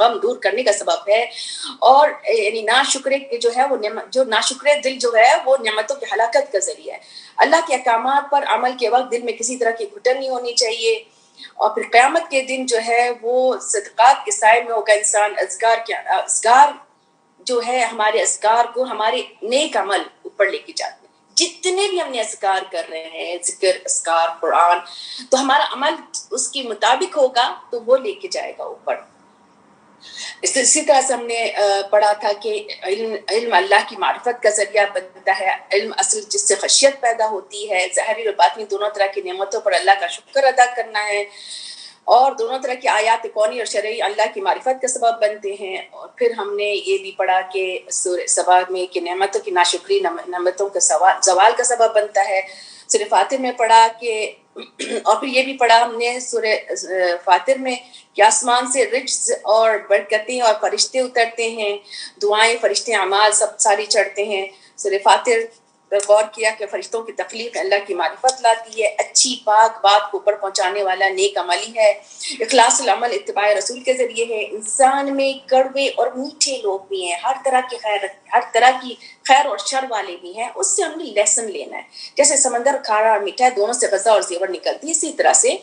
غم دور کرنے کا سبب ہے. اور یعنی ناشکرے کے جو ہے وہ جو ناشکرے دل جو ہے وہ نعمتوں کی ہلاکت کا ذریعہ ہے. اللہ کے احکامات پر عمل کے وقت دل میں کسی طرح کی گھٹن نہیں ہونی چاہیے. اور پھر قیامت کے دن جو ہے وہ صدقات کے سائے میں ہوگا انسان. اذکار جو ہے ہمارے اذکار کو ہمارے نیک عمل اوپر لے کے جاتے ہیں. جتنے بھی ہم نے اذکار کر رہے ہیں، ذکر، اذکار، قرآن، تو ہمارا عمل اس کے مطابق ہوگا تو وہ لے کے جائے گا اوپر. اسی طرح سے ہم نے پڑھا تھا کہ علم اللہ کی معرفت کا ذریعہ بنتا ہے. علم اصل جس سے خشیت پیدا ہوتی ہے. ظاہری اور باطنی دونوں طرح کی نعمتوں پر اللہ کا شکر ادا کرنا ہے. اور دونوں طرح کی آیات کونی اور شرعی اللہ کی معرفت کا سبب بنتے ہیں. اور پھر ہم نے یہ بھی پڑھا کہ سورہ سبا میں کہ نعمتوں کی ناشکری نعمتوں کا زوال کا سبب بنتا ہے. سورہ فاتر میں پڑھا کہ اور پھر یہ بھی پڑھا ہم نے سورہ فاتر میں کہ آسمان سے رجز اور برکتیں اور فرشتے اترتے ہیں، دعائیں، فرشتے، اعمال سب ساری چڑھتے ہیں. سورہ فاتر غور کیا کہ فرشتوں کی تخلیق اللہ کی معرفت لاتی ہے. اچھی پاک بات کو اوپر پہنچانے والا نیک عملی ہے. اخلاص العمل اتباع رسول کے ذریعے ہے. انسان میں کڑوے اور میٹھے لوگ بھی ہیں، ہر طرح کی خیر اور شر والے بھی ہیں. اس سے ہم نے لیسن لینا ہے. جیسے سمندر کھارا اور میٹھا ہے، دونوں سے غذا اور زیور نکلتی ہے، اسی طرح سے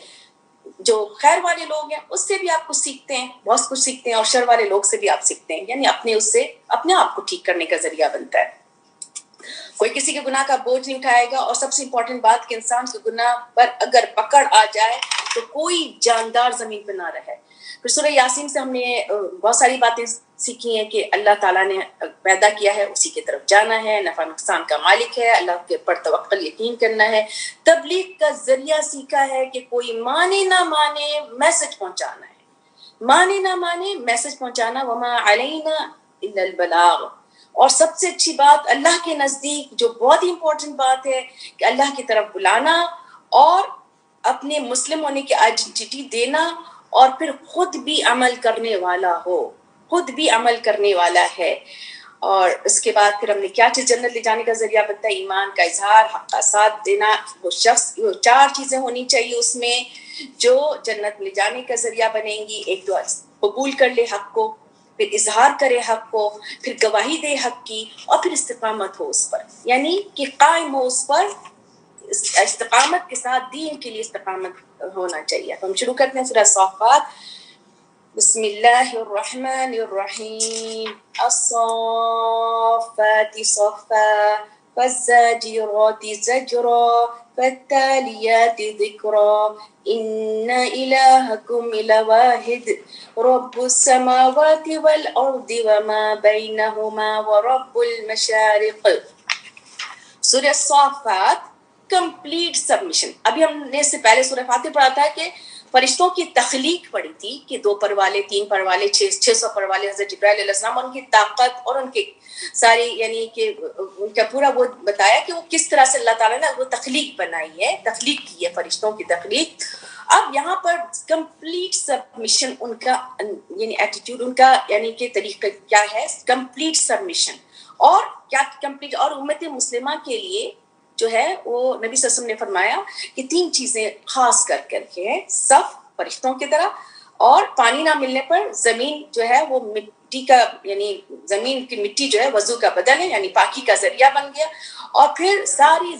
جو خیر والے لوگ ہیں اس سے بھی آپ کچھ سیکھتے ہیں، بہت کچھ سیکھتے ہیں. اور شر والے لوگ سے بھی آپ سیکھتے ہیں، یعنی اس سے اپنے آپ کو ٹھیک کرنے کا ذریعہ بنتا ہے. کوئی کسی کے گناہ کا بوجھ نہیں اٹھائے گا. اور سب سے امپورٹنٹ بات کہ انسان کے گناہ پر اگر پکڑ آ جائے تو کوئی جاندار زمین پہ نہ رہے. پھر سورہ یاسین سے ہم نے بہت ساری باتیں سیکھی ہیں کہ اللہ تعالیٰ نے پیدا کیا ہے، اسی کی طرف جانا ہے، نفع نقصان کا مالک ہے، اللہ کے پر توکل یقین کرنا ہے. تبلیغ کا ذریعہ سیکھا ہے کہ کوئی مانے نہ مانے میسج پہنچانا ہے، مانے نہ مانے میسج پہنچانا. وما علینا الا البلاغ. اور سب سے اچھی بات اللہ کے نزدیک جو بہت ہی امپورٹنٹ بات ہے کہ اللہ کی طرف بلانا اور اپنے مسلم ہونے کی آئیڈینٹی دینا، اور پھر خود بھی عمل کرنے والا ہو، خود بھی عمل کرنے والا ہے. اور اس کے بعد پھر ہم نے کیا چیز جنت لے جانے کا ذریعہ بنتا ہے؟ ایمان کا اظہار، حق کا ساتھ دینا. وہ شخص 4 چیزیں ہونی چاہیے اس میں جو جنت لے جانے کا ذریعہ بنیں گی. ایک تو قبول کر لے حق کو، پھر اظہار کرے حق کو، پھر گواہی دے حق کی، اور پھر استقامت ہو اس پر، یعنی کہ قائم ہو اس پر. استقامت کے ساتھ دین کے لیے استقامت ہونا چاہیے. ہم شروع کرتے ہیں سورہ صافات. بسم اللہ الرحمن الرحیم. الصافات صفا فالزاجرات زجرا فالتاليات ذكرا إن إلهكم لواحد رب السماوات والأرض وما بينهما ورب المشارق. سورہ صافات کمپلیٹ سبمیشن. ابھی ہم نے اس سے پہلے سورہ فاتر پڑھا تھا کہ فرشتوں کی تخلیق پڑی تھی کہ 2 پر والے، 3 پر والے، 600 پر والے حضرت جبرائیل علیہ السلام، ان کی طاقت اور ان کے ساری یعنی کہ ان کا پورا وہ بتایا کہ وہ کس طرح سے اللہ تعالیٰ نے وہ تخلیق بنائی ہے، تخلیق کی ہے فرشتوں کی تخلیق. اب یہاں پر کمپلیٹ سبمیشن ان کا یعنی ایٹیٹیوڈ، ان کا یعنی کہ طریقہ کیا ہے؟ Complete submission. اور کیا کمپلیٹ؟ اور امت مسلمہ کے لیے جو ہے وہ نبی صلی اللہ علیہ وسلم نے فرمایا کہ 3 چیزیں خاص کر کے ہیں. صف فرشتوں کی طرح، اور پانی نہ ملنے پر زمین جو ہے وہ مٹی کا یعنی زمین کی مٹی جو ہے وضو کا بدل ہے، یعنی پاکی کا ذریعہ بن گیا. اور پھر ساری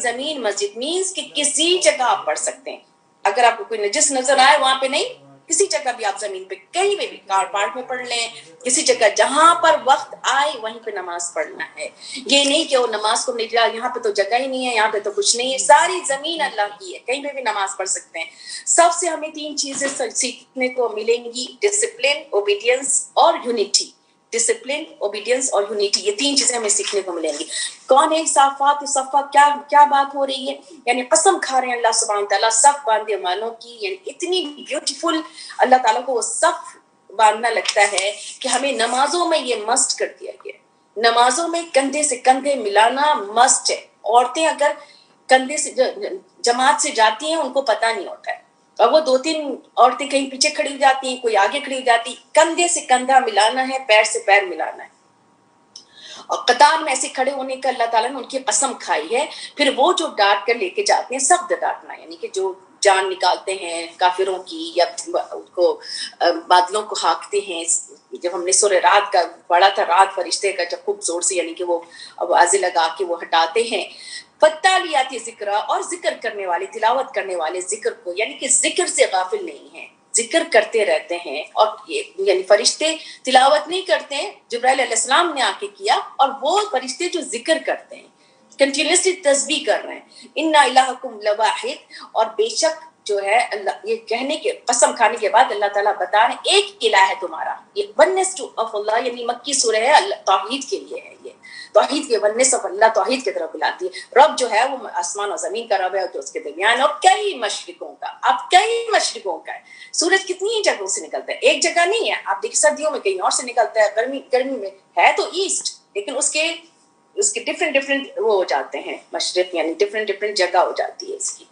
زمین مسجد مینس کہ کسی جگہ آپ پڑھ سکتے ہیں. اگر آپ کو کوئی نجس نظر آئے وہاں پہ نہیں، کسی جگہ بھی آپ زمین پہ کہیں بھی کار پارک میں پڑھ لیں، کسی جگہ جہاں پر وقت آئے وہیں پہ نماز پڑھنا ہے. یہ نہیں کہ وہ نماز کو نہیں جا، یہاں پہ تو جگہ ہی نہیں ہے، یہاں پہ تو کچھ نہیں ہے. ساری زمین اللہ کی ہے، کہیں پہ بھی نماز پڑھ سکتے ہیں. سب سے ہمیں 3 چیزیں سیکھنے کو ملیں گی: ڈسپلن، اوبیڈینس اور یونٹی. ڈسپلن، اوبیڈینس اور یونٹی، یہ 3 چیزیں ہمیں سیکھنے کو ملیں گی. کون ہے صافات صفا؟ کیا بات ہو رہی ہے؟ یعنی قسم کھا رہے ہیں اللہ سبحانہ تعالیٰ صف باندھنے والوں کی. یعنی اتنی بیوٹیفل اللہ تعالیٰ کو وہ صف باندھنا لگتا ہے کہ ہمیں نمازوں میں یہ مسٹ کر دیا گیا. نمازوں میں کندھے سے کندھے ملانا مسٹ ہے. عورتیں اگر کندھے سے جماعت سے جاتی ہیں ان کو پتہ نہیں ہوتا ہے، اور وہ 2-3 عورتیں کہیں پیچھے کھڑی ہو جاتی ہیں، کوئی آگے کھڑی ہو جاتی. کندھے سے کندھا ملانا ہے، پیر سے پیر ملانا ہے. اور قطار میں ایسے کھڑے ہونے کا اللہ تعالیٰ نے ان کی قسم کھائی ہے. پھر وہ جو ڈانٹ کر لے کے جاتے ہیں، سخت ڈانٹنا، یعنی کہ جو جان نکالتے ہیں کافروں کی یا ان کو بادلوں کو ہانکتے ہیں. جب ہم نے سورہ رات کا پڑھا تھا، رات فرشتے کا جب خوب زور سے یعنی کہ وہ آوازیں لگا کے وہ ہٹاتے ہیں. فتالیاتی ذکر، اور ذکر کرنے والے، تلاوت کرنے والے ذکر کو، یعنی کہ ذکر سے غافل نہیں ہیں، ذکر کرتے رہتے ہیں. اور یعنی فرشتے تلاوت نہیں کرتے ہیں، جبرائیل علیہ السلام نے آ کے کیا، اور وہ فرشتے جو ذکر کرتے ہیں کنٹینیوسلی تسبیح کر رہے ہیں. ان الہکم لواحد، اور بے شک جو ہے اللہ، یہ کہنے کے قسم کھانے کے بعد اللہ تعالیٰ بتا رہے ہیں ایک الہ ہے تمہارا. یہ ونس ٹو آف اللہ، یعنی مکی سورہ ہے، اللہ توحید کے لیے ہے. یہ توحید کے ونس آف اللہ، توحید کی طرف بلاتی ہے. رب جو ہے وہ آسمان اور زمین کا رب ہے، جو اس کے درمیان، اور کئی مشرقوں کا. اب کئی مشرقوں کا ہے. سورج کتنی جگہوں سے نکلتا ہے، ایک جگہ نہیں ہے. آپ دیکھیں سردیوں میں کہیں اور سے نکلتا ہے، گرمی میں ہے تو ایسٹ، لیکن اس کے ڈفرینٹ وہ ہو جاتے ہیں مشرق، یعنی ڈفرینٹ جگہ ہو جاتی ہے اس کی.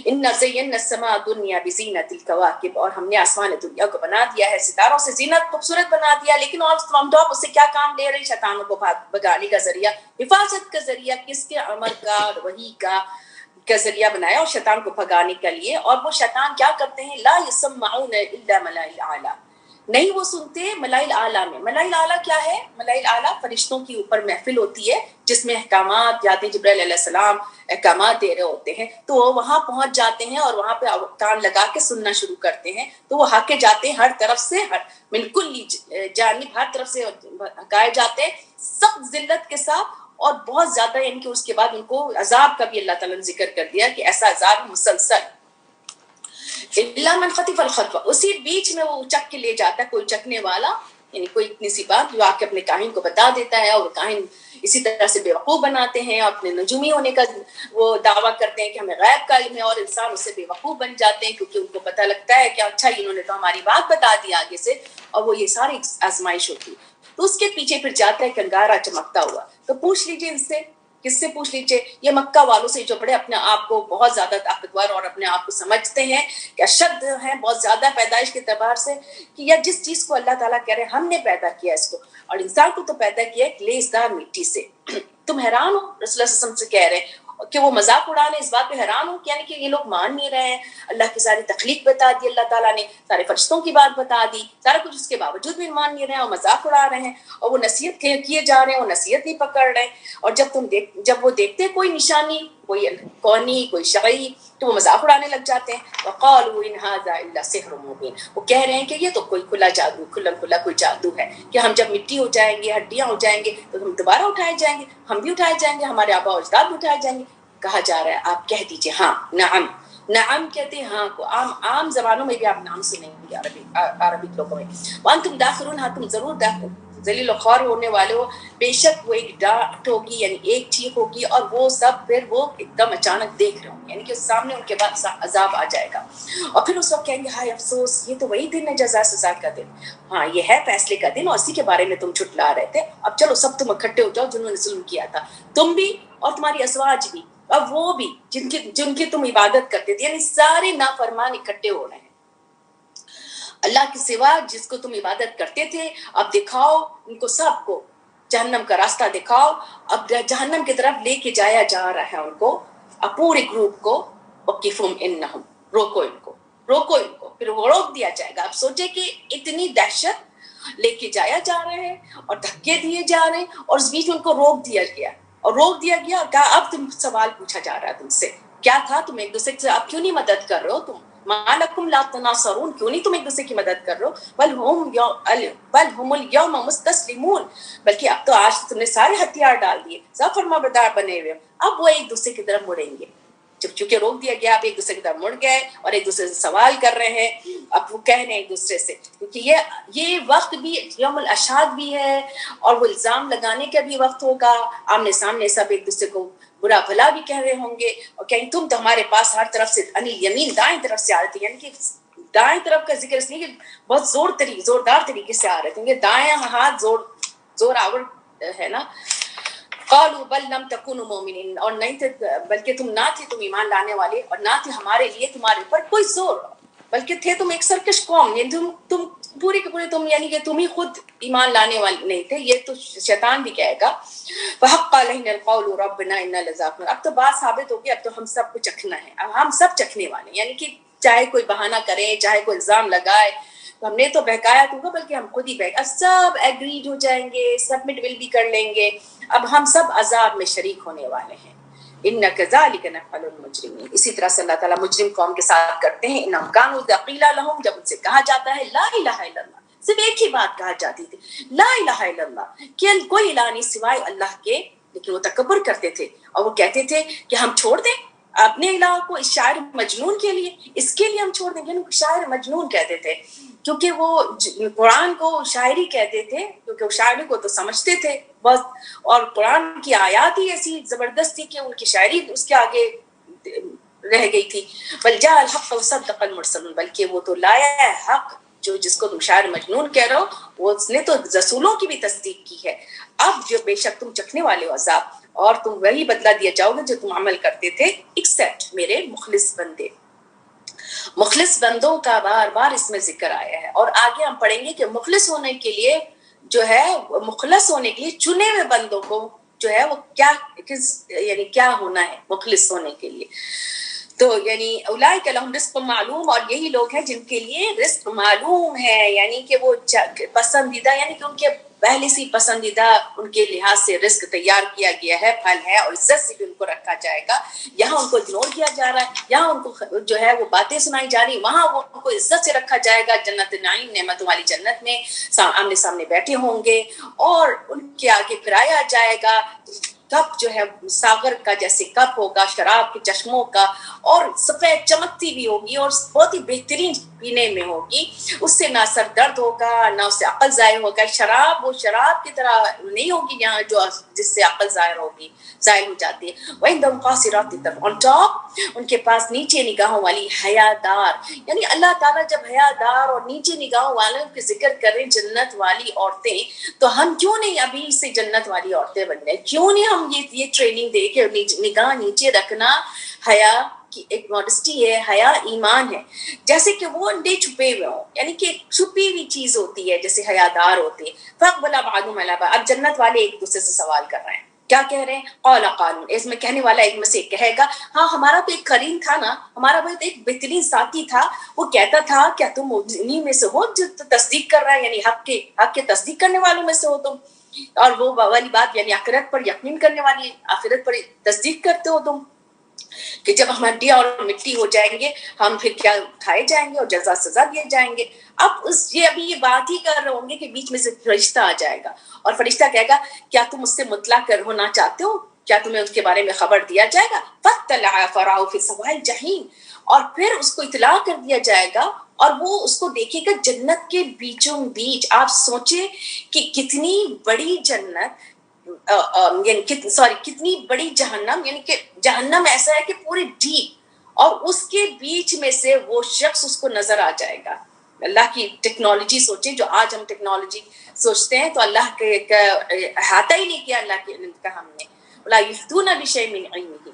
ان زینا السماء الدنیا بزینت الکواکب، اور ہم نے آسمان دنیا کو بنا دیا ہے ستاروں سے، زینت خوبصورت بنا دیا. لیکن اور فرام ٹاپ اس سے کیا کام لے رہے ہیں؟ شیطانوں کو بھگانے کا ذریعہ، حفاظت کا ذریعہ، کس کے؟ امر کا، وحی کا ذریعہ بنایا، اور شیطان کو بھگانے کے لیے. اور وہ شیطان کیا کرتے ہیں؟ لا یسمعون الا ملائ الاعلی، نہیں وہ سنتے ملائل اعلیٰ میں. ملائل اعلیٰ کیا ہے؟ ملائل اعلیٰ فرشتوں کی اوپر محفل ہوتی ہے جس میں احکامات جاتے ہیں، جبرائیل علیہ السلام احکامات دے رہے ہوتے ہیں، تو وہ وہاں پہنچ جاتے ہیں اور وہاں پہ کان لگا کے سننا شروع کرتے ہیں. تو وہ ہاکے جاتے ہیں ہر طرف سے، من کل جانب، ہر طرف سے ہکائے جاتے ہیں سخت ذلت کے ساتھ. اور بہت زیادہ، یعنی کہ اس کے بعد ان کو عذاب کا بھی اللہ تعالیٰ نے ذکر کر دیا کہ ایسا عذاب مسلسل. اللہ من خطف الخطوہ، اسی بیچ میں وہ چک کے لے جاتا ہے کوئی چکنے والا، یعنی کوئی اتنی سی بات جو آ کے اپنے کاہن کو بتا دیتا ہے، اور کاہن اسی طرح سے بیوقوف بناتے ہیں، اپنے نجومی ہونے کا وہ دعویٰ کرتے ہیں کہ ہمیں غیب کا علم ہے، اور انسان اس سے بیوقوف بن جاتے ہیں کیونکہ ان کو پتہ لگتا ہے کہ اچھا انہوں نے تو ہماری بات بتا دی آگے سے، اور وہ یہ ساری آزمائش ہوتی. تو اس کے پیچھے پھر جاتا ہے کنگارا چمکتا ہوا. تو پوچھ لیجیے ان سے، کس سے پوچھ لیجیے؟ یہ مکہ والوں سے جو بڑے اپنے آپ کو بہت زیادہ طاقتور اور اپنے آپ کو سمجھتے ہیں کہ اشد ہیں بہت زیادہ پیدائش کے اعتبار سے، کہ یا جس چیز کو اللہ تعالیٰ کہہ رہے ہیں ہم نے پیدا کیا اس کو، اور انسان کو تو پیدا کیا ہے لیسدار مٹی سے. تم حیران ہو، رسول اللہ صلی اللہ علیہ وسلم سے کہہ رہے ہیں کہ وہ مذاق اڑا رہے ہیں، اس بات پہ حیران ہو کہ یعنی کہ یہ لوگ مان نہیں رہے ہیں. اللہ کی ساری تخلیق بتا دی اللہ تعالیٰ نے، سارے فرشتوں کی بات بتا دی، سارا کچھ، اس کے باوجود بھی مان نہیں رہے ہیں اور مذاق اڑا رہے ہیں، اور وہ نصیحت کیے جا رہے ہیں، وہ نصیحت نہیں پکڑ رہے ہیں. اور جب وہ دیکھتے ہیں کوئی نشانی، کوئی کونی، کوئی شرعی، تو وہ مذاق اڑانے لگ جاتے ہیں. وقالوا ان هذا الا سحر مبین، وہ کہہ رہے ہیں کہ یہ تو کوئی کھلا جادو، کھلا کوئی جادو ہے، کہ ہم جب مٹی ہو جائیں گے، ہڈیاں ہو جائیں گے، تو ہم دوبارہ اٹھائے جائیں گے، ہم بھی اٹھائے جائیں گے، ہمارے آباء و اجداد بھی اٹھائے جائیں گے. کہا جا رہا ہے آپ کہہ دیجئے ہاں، نعم. نعم کہتے ہیں ہاں کو، عام زبانوں میں بھی آپ نام سنیں گے عربی لوگوں میں. وانتم داخرون، ہاں تم ضرور داخل ذلیل و خوار ہونے والے ہو. بے شک وہ ایک ڈانٹ ہوگی، یعنی ایک چیخ ہوگی، اور وہ سب پھر وہ ایک دم اچانک دیکھ رہے ہوں، یعنی کہ سامنے ان کے بعد عذاب آ جائے گا. اور پھر اس وقت کہیں گے ہائے افسوس، یہ تو وہی دن ہے جزا سزا کا دن. ہاں یہ ہے فیصلے کا دن، اور اسی کے بارے میں تم چھٹلا رہے تھے. اب چلو سب تم اکٹھے ہو جاؤ جنہوں نے ظلم کیا تھا، تم بھی اور تمہاری ازواج بھی، اب وہ بھی جن کی تم عبادت کرتے تھے، یعنی سارے نافرمان اکٹھے ہو رہے ہیں اللہ کے سوا جس کو تم عبادت کرتے تھے. اب دکھاؤ ان کو سب کو جہنم کا راستہ دکھاؤ. اب جہنم کی طرف لے کے جایا جا رہا ہے ان کو، اب پورے گروپ کو. وقفہم انہم، روکو ان کو. پھر وہ روک دیا جائے گا. اب سوچے کہ اتنی دہشت لے کے جایا جا رہا ہے اور دھکے دیے جا رہے ہیں، اور اس بیچ میں ان کو روک دیا گیا. کہا اب تم سوال پوچھا جا رہا ہے تم سے، کیا تھا؟ تم ایک دوسرے سے اب کیوں نہیں مدد کر رہے ہو؟ تم ما لکم لا تناصرون، کیوں نہیں تم ایک دوسرے کی مدد کر رہے ہو؟ بل ہم الیوم مستسلمون، بلکہ اب تو آج تم نے سارے ہتھیار ڈال دیے، سب فرما بردار بنے ہوئے، اب وہ ایک دوسرے کی طرف مڑیں گے. چونکہ روک دیا گیا، آپ ایک دوسرے کی طرف مڑ گئے اور ایک دوسرے سے سوال کر رہے ہیں. اب وہ کہہ رہے ہیں ایک دوسرے سے، کیونکہ یہ وقت بھی یوم الاشہاد بھی ہے، اور وہ الزام لگانے کا بھی وقت ہوگا. آمنے سامنے سب ایک دوسرے کو برا بھلا بھی کہہ رہے ہوں گے، اور کہیں تم تو ہمارے پاس ہر طرف سے انیل یمین، دائیں طرف سے آ رہے تھے. یعنی کہ دائیں طرف کا ذکر اس لیے کہ بہت زوردار طریقے سے آ رہے تھے، دائیں ہاتھ زور آور ہے نا. قالوا بل لم تكونوا مؤمنين، اور نہیں تھے، بلکہ تم نہ تھے تم ایمان لانے والے، اور نہ تھے ہمارے لیے تمہارے اوپر کوئی زور، بلکہ تھے تم ایک سرکش قوم. یعنی تم پورے کے پورے تم، یعنی کہ تم ہی خود ایمان لانے والے نہیں تھے. یہ تو شیطان بھی کہے گا فحق علینا القول ربنا انا لذائقون. اب تو بات ثابت ہوگی، اب تو ہم سب کو چکھنا ہے، اب ہم سب چکھنے والے ہیں. یعنی کہ چاہے کوئی بہانہ کرے، چاہے کوئی الزام لگائے، تو ہم نے تو بہکایا تو ہوگا، بلکہ ہم خود ہی اب سب ایگریڈ ہو جائیں گے، سبمٹ ول بھی کر لیں گے. اب ہم سب عذاب میں شریک ہونے والے ہیں. ان كذلك نفعل المجرمین. اسی طرح سے اللہ تعالیٰ مجرم قوم کے ساتھ کرتے ہیں. انهم كانوا اذا قيل لهم، جب ان سے کہا جاتا ہے لا الہ الا اللہ، صرف ایک ہی بات کہا جاتی تھی، لا الہ الا اللہ، کہ کوئی الہ نہیں سوائے اللہ کے، لیکن وہ تکبر کرتے تھے اور وہ کہتے تھے کہ ہم چھوڑ دیں اپنے الہ کو اس شاعر مجنون کے لیے، اس کے لیے ہم چھوڑ دیں. یعنی شاعر مجنون کہتے تھے کیونکہ وہ قرآن کو شاعری کہتے تھے، کیونکہ وہ شاعری کو تو سمجھتے تھے بس، اور قرآن کی آیات ہی ایسی زبردست تھی کہ ان کی شاعری اس کے آگے رہ گئی تھی. بل جاء الحق وصدق المرسلون، بلکہ وہ تو لایا ہے حق، جو جس کو تم شاعر مجنون کہہ رہے ہو، وہ اس نے تو رسولوں کی بھی تصدیق کی ہے. اب جو بے شک تم چکھنے والے ہو عذاب، اور تم وہی بدلہ دیا جاؤ گے جو تم عمل کرتے تھے، ایکسپٹ میرے مخلص بندے. مخلص بندوں کا بار بار اس میں ذکر آیا ہے، اور آگے ہم پڑھیں گے کہ مخلص ہونے کے لیے جو ہے، مخلص ہونے کے لیے چنے ہوئے بندوں کو جو ہے وہ کیا یعنی کیا ہونا ہے مخلص ہونے کے لیے. تو یعنی اولئک لہم رزق معلوم، اور یہی لوگ ہیں جن کے لیے رزق معلوم ہے، یعنی کہ وہ پسندیدہ، یعنی کہ ان کے پہلے سے پسندیدہ ان کے لحاظ سے رزق تیار کیا گیا ہے، پھل ہے، اور عزت سے بھی ان کو رکھا جائے گا. یہاں ان کو اگنور کیا جا رہا ہے، یہاں ان کو جو ہے وہ باتیں سنائی جا رہی، وہاں وہ ان کو عزت سے رکھا جائے گا. جنت نعیم، نعمتوں والی جنت میں آمنے سامنے بیٹھے ہوں گے، اور ان کے آگے پھرایا جائے گا کپ جو ہے ساغر کا جیسے کپ ہوگا، شراب کے چشموں کا، اور سفید چمکتی بھی ہوگی اور بہت ہی بہترین پینے میں ہوگی. اس سے نہ سر درد ہوگا، نہ اس سے عقل ظاہر ہوگا. شراب وہ شراب کی طرح نہیں ہوگی یہاں جو جس سے عقل ظاہر ہوگی، ظاہر ہو جاتی ہے. وَعِندَهُمْ قَاصِرَاتُ الطَّرْفِ، آن ٹاپ ان کے پاس نیچے نگاہوں والی حیادار، یعنی اللہ تعالیٰ جب حیادار اور نیچے نگاہوں والوں کے ذکر کریں جنت والی عورتیں، تو ہم کیوں نہیں ابھی سے جنت والی عورتیں بن جائیں؟ کیوں نہیں ہم یہ ٹریننگ دے کہ نگاہ نیچے رکھنا حیا کی ایک ماڈسٹی ہے، حیا ایمان ہے. جیسے کہ وہ انڈے چھپے ہوئے ہوں، یعنی کہ چھپی ہوئی چیز ہوتی ہے جیسے حیادار ہوتی ہے. فَأَقْبَلَ بَعْضُهُمْ عَلَىٰ بَعْضٍ، اب جنت والے ایک دوسرے سے سوال کر رہے ہیں. کیا کہہ رہے ہیں؟ قال قانون، اس میں کہنے والا ایک میں سے کہے گا ہاں ہمارا تو ایک قرین تھا نا، ہمارا وہ ایک بہترین ساتھی تھا، وہ کہتا تھا کیا تم انہی میں سے ہو جو تصدیق کر رہا ہے، یعنی حق کے تصدیق کرنے والوں میں سے ہو تم. اور وہ والی بات یعنی آخرت پر یقین کرنے والی، آخرت پر تصدیق کرتے ہو تم کہ جب ہم ہڈیاں اور مٹی ہو جائیں گے ہم پھر کیا اٹھائے جائیں گے اور جزا سزا دیے جائیں گے. اب یہ ابھی یہ بات ہی کر رہے ہوں گے کہ بیچ میں سے فرشتہ آ جائے گا، اور فرشتہ کہے گا کیا تم اس سے مطلع ہونا چاہتے ہو، کیا تمہیں اس کے بارے میں خبر دیا جائے گا. فَاطَّلَعَ فَرَآهُ فِي سَوَاءِ الْجَحِيمِ، اور پھر اس کو اطلاع کر دیا جائے گا اور وہ اس کو دیکھے گا جنت کے بیچوں بیچ. آپ سوچیں کہ کتنی بڑی جنت، یعنی کتنی بڑی جہنم، یعنی کہ جہنم ایسا ہے کہ پورے ڈیپ، اور اس کے بیچ میں سے وہ شخص اس کو نظر آ جائے گا. اللہ کی ٹیکنالوجی سوچیں، جو آج ہم ٹیکنالوجی سوچتے ہیں تو اللہ کے احاطہ ہی نہیں کیا اللہ کے علم کا ہم نے. وَلَا يُحِيطُونَ بِشَيْءٍ مِّنْ عِلْمِهِ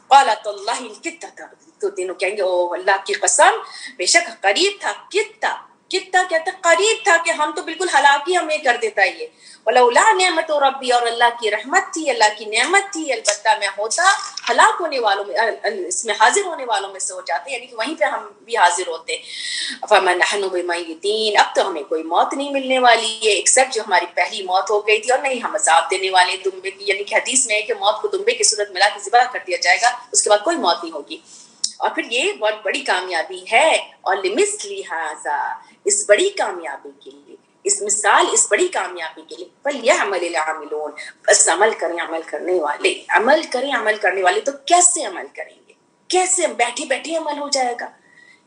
قَالَ تَاللَّهِ إِن كِدتَّ لَتَرْدِينَ، تو تینوں کہیں گے او اللہ کی قسم بے شک قریب تھا. کتا کہتا قریب تھا کہ ہم تو بالکل ہلاکی ہمیں کر دیتا یہ. ولولا نعمت ربی، اور اللہ کی رحمت تھی، اللہ کی نعمت تھی، البتہ میں ہوتا ہلاک ہونے والوں میں، اس میں حاضر ہونے والوں میں سے ہو جاتے، یعنی کہ وہیں پہ ہم بھی حاضر ہوتے. فَمَا نَحْنُ بِمَيِّتِينَ، اب تو ہمیں کوئی موت نہیں ملنے والی ہے ایکسپٹ جو ہماری پہلی موت ہو گئی تھی، اور نہیں ہم عذاب دینے والے دمبے کی، یعنی کہ حدیث میں ہے کہ موت کو دمبے کی صورت ملا کے ذبح کر دیا جائے گا، اس کے بعد کوئی موت نہیں ہوگی. اور پھر یہ بہت بڑی کامیابی ہے. اور لِمِثْلِ هَٰذَا، اس بڑی کامیابی کے لیے، اس مثال، اس بڑی کامیابی کے لیے فَلْيَعْمَلِ الْعَامِلُونَ، بس عمل کریں عمل کرنے والے، عمل کریں عمل کرنے والے. تو کیسے عمل کریں گے؟ کیسے؟ بیٹھے بیٹھے عمل ہو جائے گا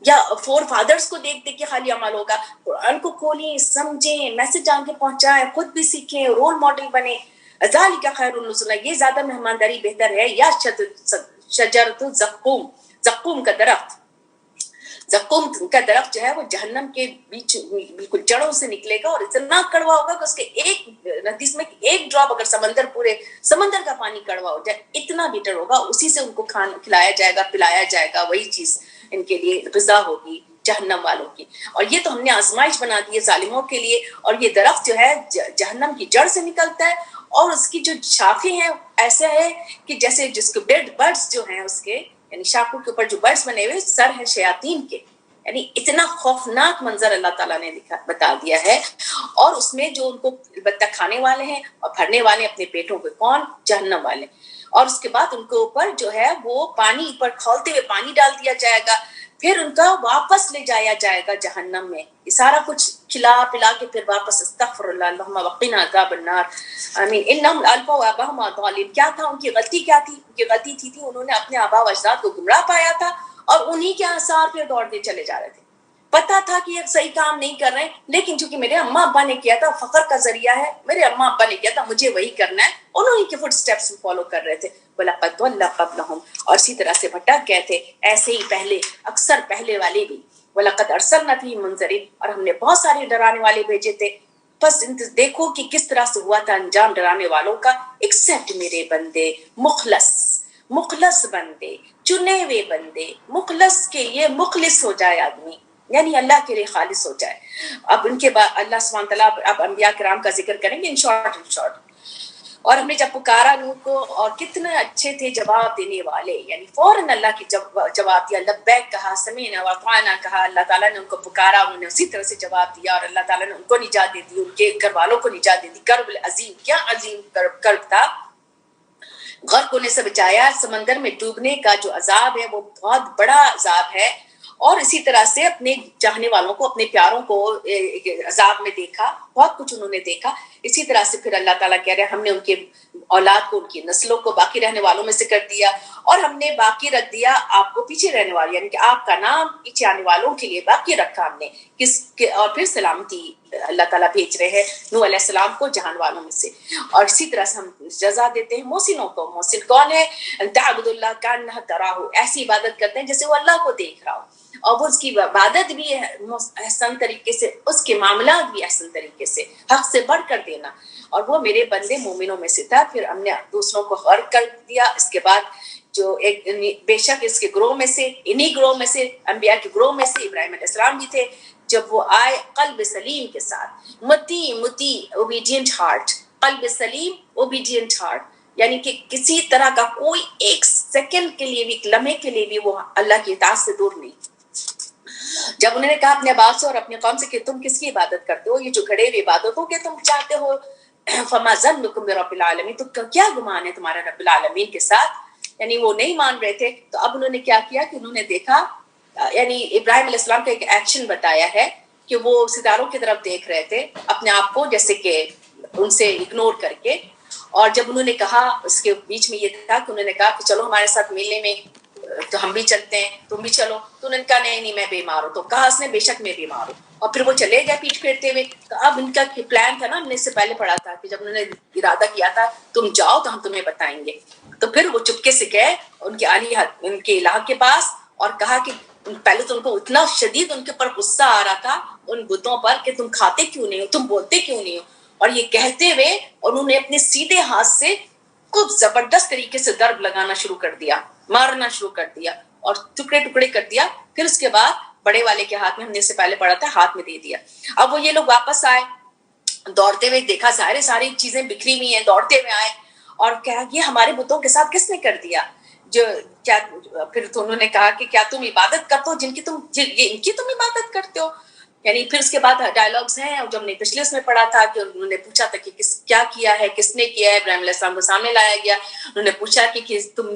یا فور فادرز کو دیکھ دیکھ کے خالی عمل ہوگا؟ قرآن کو کھولیں، سمجھیں، میسج آگے پہنچائیں، خود بھی سیکھیں، رول ماڈل بنیں. ذَلِكَ خَيْرٌ نُزُلًا، یہ زیادہ مہمانداری بہتر ہے. یا شجرۃ الزقوم، زقوم کا درخت، زقوم کا درخت جو ہے وہ جہنم کے بیچ بالکل جڑوں سے نکلے گا، اور اتنا کڑوا ہوگا کہ اس کے ایک حدیث میں ایک ڈراپ اگر سمندر، پورے سمندر کا پانی کڑوا ہو جائے اتنا بیٹر ہوگا، اسی سے ان کو کھلایا جائے گا، پلایا جائے گا. وہی چیز ان کے لیے غذا ہوگی جہنم والوں کی. اور یہ تو ہم نے آزمائش بنا دی ہے ظالموں کے لیے. اور یہ درخت جو ہے جہنم کی جڑ سے نکلتا ہے اور اس کی جو شاخیں ہیں ایسا ہے کہ جیسے جس کو ڈیڈ برڈز جو ہیں اس کے یعنی شاخوں کے اوپر جو برڈز بنے ہوئے سر ہیں شیاطین کے، یعنی اتنا خوفناک منظر اللہ تعالیٰ نے بتا دیا ہے. اور اس میں جو ان کو البتہ کھانے والے ہیں اور بھرنے والے اپنے پیٹوں کو کون؟ جہنم والے. اور اس کے بعد ان کے اوپر جو ہے وہ پانی پر کھولتے ہوئے پانی ڈال دیا جائے گا، پھر ان کا واپس لے جایا جائے گا جہنم میں. یہ سارا کچھ کھلا پلا کے پھر واپس استغفر اللہ اللہم وقنا عذاب النار آمین انہم الفوا آباہم ضالین. کیا تھا ان کی غلطی؟ کیا تھی ان کی غلطی؟ تھی انہوں نے اپنے آبا و اجداد کو گمراہ پایا تھا اور انہی کے آثار پہ دوڑتے چلے جا رہے تھے. پتا تھا کہ یہ صحیح کام نہیں کر رہے، لیکن چونکہ میرے اماں ابا نے کیا تھا، فخر کا ذریعہ ہے، میرے اماں ابا نے کیا تھا مجھے وہی کرنا ہے، انہوں کے فٹ سٹیپس فالو کر رہے تھے. وَلَقَدْ ضَلَّ قَبْلَهُمْ، اور اسی طرح سے بھٹک گئے تھے ایسے ہی پہلے اکثر پہلے والے بھی. وَلَقَدْ أَرْسَلْنَا فِيهِم مُنذِرِينَ، اور ہم نے بہت سارے ڈرانے والے بھیجے تھے. بس دیکھو کہ کس طرح سے ہوا تھا انجام ڈرانے والوں کا. ایکسپٹ میرے بندے مخلص بندے، چنے ہوئے بندے. مخلص کے لیے مخلص ہو جائے آدمی، یعنی اللہ کے لیے خالص ہو جائے. اب ان کے بعد اللہ سبحانہ تعالیٰ اب انبیاء کرام کا ذکر کریں گے ان شارٹ. اور ہم نے جب پکارا نوح کو، اور کتنے اچھے تھے جواب دینے والے، یعنی فوراً اللہ کی جواب دیا، لبیک کہا، سمیعنا واطعنا کہا. اللہ تعالیٰ نے ان کو پکارا، انہوں نے اسی طرح سے جواب دیا، اور اللہ تعالیٰ نے ان کو نجات دے دی، ان کے گھر والوں کو نجات دے دی. کرب عظیم، کیا عظیم کرب تھا، غرق ہونے سے بچایا. سمندر میں ڈوبنے کا جو عذاب ہے وہ بہت بڑا عذاب ہے. اور اسی طرح سے اپنے چاہنے والوں کو، اپنے پیاروں کو عذاب میں دیکھا، بہت کچھ انہوں نے دیکھا. اسی طرح سے پھر اللہ تعالیٰ کہہ رہے ہیں ہم نے ان کے اولاد کو، ان کی نسلوں کو باقی رہنے والوں میں سے کر دیا، اور ہم نے باقی رکھ دیا آپ کو پیچھے رہنے والے، یعنی کہ آپ کا نام پیچھے آنے والوں کے لیے باقی رکھا ہم نے. اور پھر سلامتی اللہ تعالیٰ بھیج رہے ہیں نوح علیہ السلام کو جہان والوں میں سے. اور اسی طرح سے ہم جزا دیتے ہیں محسنوں کو. محسن کون ہے؟ تعبد اللہ کانہ تراہ، ایسی عبادت کرتے ہیں جیسے وہ اللہ کو دیکھ رہا ہو، اور وہ اس کی عبادت بھی احسن طریقے سے، اس کے معاملات بھی احسن طریقے سے، حق سے بڑھ کر دینا. اور وہ میرے بندے مومنوں میں سے تھا. پھر ہم نے دوسروں کو غرق کر دیا. اس کے بعد جو ایک بے شک اس کے گروہ میں سے، انہی گروہ میں سے، انبیاء کے گروہ میں سے ابراہیم علیہ السلام بھی تھے. جب وہ آئے قلب سلیم کے ساتھ، متی اوبیڈینٹ ہارٹ، قلب سلیم اوبیڈینٹ ہارٹ، یعنی کہ کسی طرح کا کوئی ایک سیکنڈ کے لیے بھی، ایک لمحے کے لیے بھی وہ اللہ کی اطاعت سے دور نہیں. جب انہوں نے کہا اپنے باپ سے اور اپنے قوم سے کہ تم کس کی عبادت کرتے ہو، یہ جو گھڑے ہوئے عبادتوں کے تم چاہتے ہو، فما ظنکم برب العالمین، تو کیا گمان ہے تمہارا رب العالمین کے ساتھ. یعنی وہ نہیں مان رہے تھے. تو اب انہوں نے کیا کیا کہ انہوں نے دیکھا، یعنی ابراہیم علیہ السلام کا ایک ایکشن بتایا ہے کہ وہ ستاروں کی طرف دیکھ رہے تھے اپنے آپ کو جیسے کہ ان سے اگنور کر کے. اور جب انہوں نے کہا، اس کے بیچ میں یہ تھا کہ انہوں نے کہا کہ چلو ہمارے ساتھ میلے میں تو ہم بھی چلتے ہیں، تم بھی چلو. تو انہوں نے کہا نہیں میں بیمار ہوں. تو کہا اس نے بے شک میں بیمار ہوں. اور پھر وہ چلے گئے پیٹ پھیرتے ہوئے. تو اب ان کا پلان تھا نا، ہم نے اس سے پہلے پڑھا تھا کہ جب انہوں نے ارادہ کیا تھا تم جاؤ تو ہم تمہیں بتائیں گے، تو پھر وہ چپکے سے گئے ان کے ان کے الہ کے پاس اور کہا کہ پہلے تو ان کو اتنا شدید ان کے اوپر غصہ آ رہا تھا ان بتوں پر کہ تم کھاتے کیوں نہیں ہو، تم بولتے کیوں نہیں ہو. اور یہ کہتے ہوئے انہوں نے اپنے سیدھے ہاتھ سے خوب زبردست طریقے سے ضرب لگانا شروع کر دیا، مارنا شروع کر دیا اور ٹکڑے ٹکڑے کر دیا. پھر اس کے بعد بڑے والے کے ہاتھ میں، ہم نے اس سے پہلے پڑھا تھا، ہاتھ میں دے دیا. اب وہ یہ لوگ واپس آئے دوڑتے ہوئے، دیکھا ساری چیزیں بکھری ہوئی ہیں، دوڑتے ہوئے آئے اور کہا یہ ہمارے بتوں کے ساتھ کس نے کر دیا. جو کیا پھر تو انہوں نے کہا کہ کیا تم عبادت کرتے ہو ان کی تم عبادت کرتے ہو. یعنی پھر اس کے بعد ڈائلاگز ہیں جو ہم نے پچھلے اس میں پڑھا تھا کہ انہوں نے پوچھا تھا کہ کیا کیا ہے، کس نے کیا ہے. ابراہیم علیہ السلام کو سامنے لایا گیا، انہوں نے پوچھا کہ تم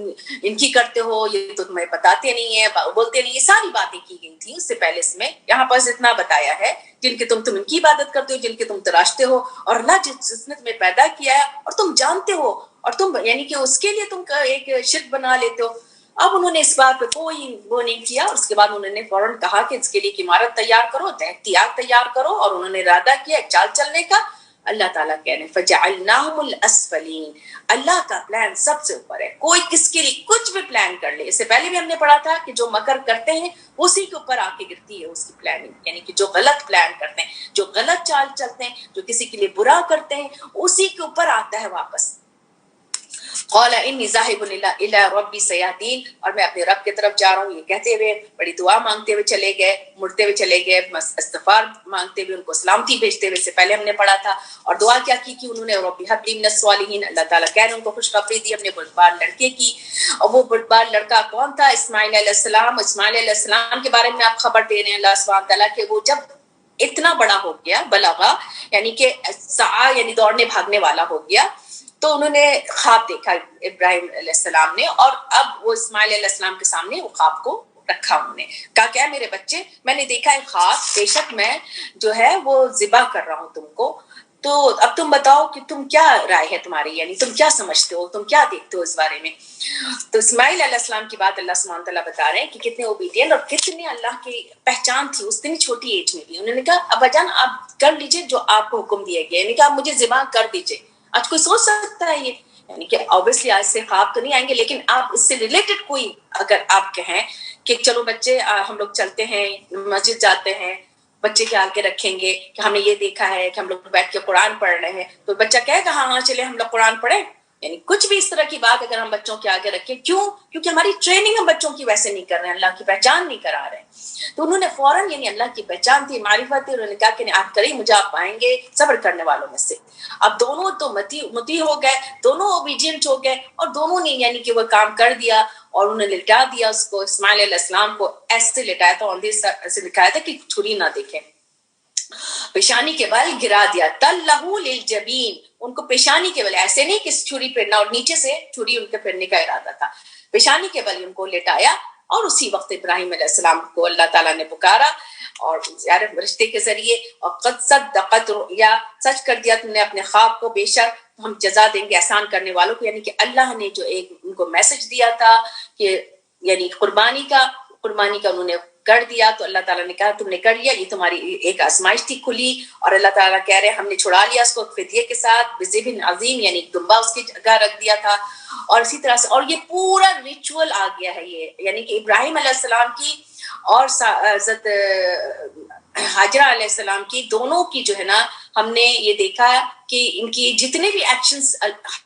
ان کی کرتے ہو، یہ تو تمہیں بتاتے نہیں ہیں، بولتے نہیں. یہ ساری باتیں کی گئی تھیں اس سے پہلے. اس میں یہاں پر اتنا بتایا ہے جن کے تم ان کی عبادت کرتے ہو، جن کے تم تراشتے ہو، اور اللہ جس نے تمہیں پیدا کیا ہے اور تم جانتے ہو، اور تم یعنی کہ اس کے لیے تم ایک شرک بنا لیتے ہو. اب انہوں نے اس بات پہ کوئی وہ نہیں کیا. اور اس کے بعد انہوں نے فوراً کہا کہ اس کے لیے ایک عمارت تیار کرو، احتیاط تیار کرو. اور انہوں نے ارادہ کیا ایک چال چلنے کا. اللہ تعالیٰ کہہ رہے ہیں فَجَعَلْنَاهُمُ الْأَسْفَلِينَ، اللہ کا پلان سب سے اوپر ہے. کوئی کس کے لیے کچھ بھی پلان کر لے. اس سے پہلے بھی ہم نے پڑھا تھا کہ جو مکر کرتے ہیں اسی کے اوپر آ کے گرتی ہے اس کی پلاننگ. یعنی کہ جو غلط پلان کرتے ہیں، جو غلط چال چلتے ہیں، جو کسی کے لیے برا کرتے ہیں، اسی کے اوپر آتا ہے واپس. قال انی ذاہب الی ربی سیہدین، اور میں اپنے رب کی طرف جا رہا ہوں، یہ کہتے ہوئے بڑی دعا مانگتے ہوئے چلے گئے، مڑتے ہوئے چلے گئے، استغفار مانگتے ہوئے، ان کو سلامتی بھیجتے ہوئے، سے پہلے ہم نے پڑھا تھا. اور دعا کیا کی انہوں نے، رب ہب لی من الصالحین، اللہ تعالیٰ کہہ رہے ہیں ان کو خوشخبری دی اپنے بردبار لڑکے کی. اور وہ بردبار لڑکا کون تھا؟ اسماعیل علیہ السلام. اسماعیل علیہ السلام کے بارے میں آپ خبر دے رہے ہیں اللہ سبحانہ تعالیٰ کہ وہ جب اتنا بڑا ہو گیا، بلغا یعنی کہ سعی یعنی دوڑنے بھاگنے والا ہو گیا، تو انہوں نے خواب دیکھا ابراہیم علیہ السلام نے، اور اب وہ اسماعیل علیہ السلام کے سامنے وہ خواب کو رکھا. انہوں نے کہا کیا میرے بچے، میں نے دیکھا ہے خواب، بے شک میں جو ہے وہ ذبح کر رہا ہوں تم کو، تو اب تم بتاؤ کہ تم کیا رائے ہے تمہاری، یعنی تم کیا سمجھتے ہو، تم کیا دیکھتے ہو اس بارے میں. تو اسماعیل علیہ السلام کی بات اللہ سبحانہ تعالیٰ بتا رہے ہیں کہ کتنے اوبیڈینٹ اور کتنے اللہ کی پہچان تھی اس اتنی چھوٹی ایج میں بھی. انہوں نے کہا ابا جان آپ کر لیجئے جو آپ کو حکم دیا گیا، یعنی کہ آپ مجھے ذبح کر دیجئے. آج کوئی سوچ سکتا ہے یہ، یعنی کہ obviously آج سے خواب تو نہیں آئیں گے، لیکن آپ اس سے ریلیٹڈ کوئی اگر آپ کہیں کہ چلو بچے ہم لوگ چلتے ہیں مسجد جاتے ہیں، بچے کے آگے رکھیں گے کہ ہم نے یہ دیکھا ہے کہ ہم لوگ بیٹھ کے قرآن پڑھ رہے ہیں، تو بچہ کہے گا ہاں ہاں چلے ہم لوگ قرآن پڑھیں. یعنی کچھ بھی اس طرح کی بات اگر ہم بچوں کے آگے رکھیں، کیوں؟ کیونکہ ہماری ٹریننگ ہم بچوں کی ویسے نہیں کر رہے ہیں، اللہ کی پہچان نہیں کرا رہے ہیں. تو انہوں نے فوراً یعنی اللہ کی پہچان تھی، معرفت تھی، انہوں نے کہا کہ آپ کریں مجھے آپ پائیں گے صبر کرنے والوں میں سے. اب دونوں تو متی ہو گئے، دونوں اوبیڈینٹ ہو گئے، اور دونوں نے یعنی کہ وہ کام کر دیا، اور انہوں نے لٹا دیا اس کو، اسماعیل علیہ السلام کو ایسے لٹایا تھا، ایسے لٹایا تھا کہ چھری نہ دیکھے، پیشانی کے بل گرا دیا. تلہ للجبین، ان کو پیشانی کے بل، ایسے نہیں کہ چھری پھیرنا اور نیچے سے چھری ان کے پھیرنے کا ارادہ تھا، پیشانی کے بل ان کو لٹایا. اور اسی وقت ابراہیم علیہ السلام کو اللہ تعالیٰ نے پکارا اور رشتے کے ذریعے، اور قد صدقت رؤیا، سچ کر دیا تم نے اپنے خواب کو، بے شک ہم جزا دیں گے احسان کرنے والوں کو. یعنی کہ اللہ نے جو ایک ان کو میسج دیا تھا کہ یعنی قربانی کا انہوں نے کر دیا، تو اللہ تعالیٰ نے کہا تم نے کر لیا، یہ تمہاری ایک آزمائش تھی کھلی. اور اللہ تعالیٰ کہہ رہے ہم نے چھڑا لیا اس کو فدیے کے ساتھ، بذبح عظیم، یعنی دمبا اس کی جگہ رکھ دیا تھا. اور اسی طرح سے، اور یہ پورا ریچول آ گیا ہے یہ، یعنی کہ ابراہیم علیہ السلام کی اور حضرت حاجرہ علیہ السلام کی، دونوں کی جو ہے نا، ہم نے یہ دیکھا کہ ان کی جتنے بھی ایکشنز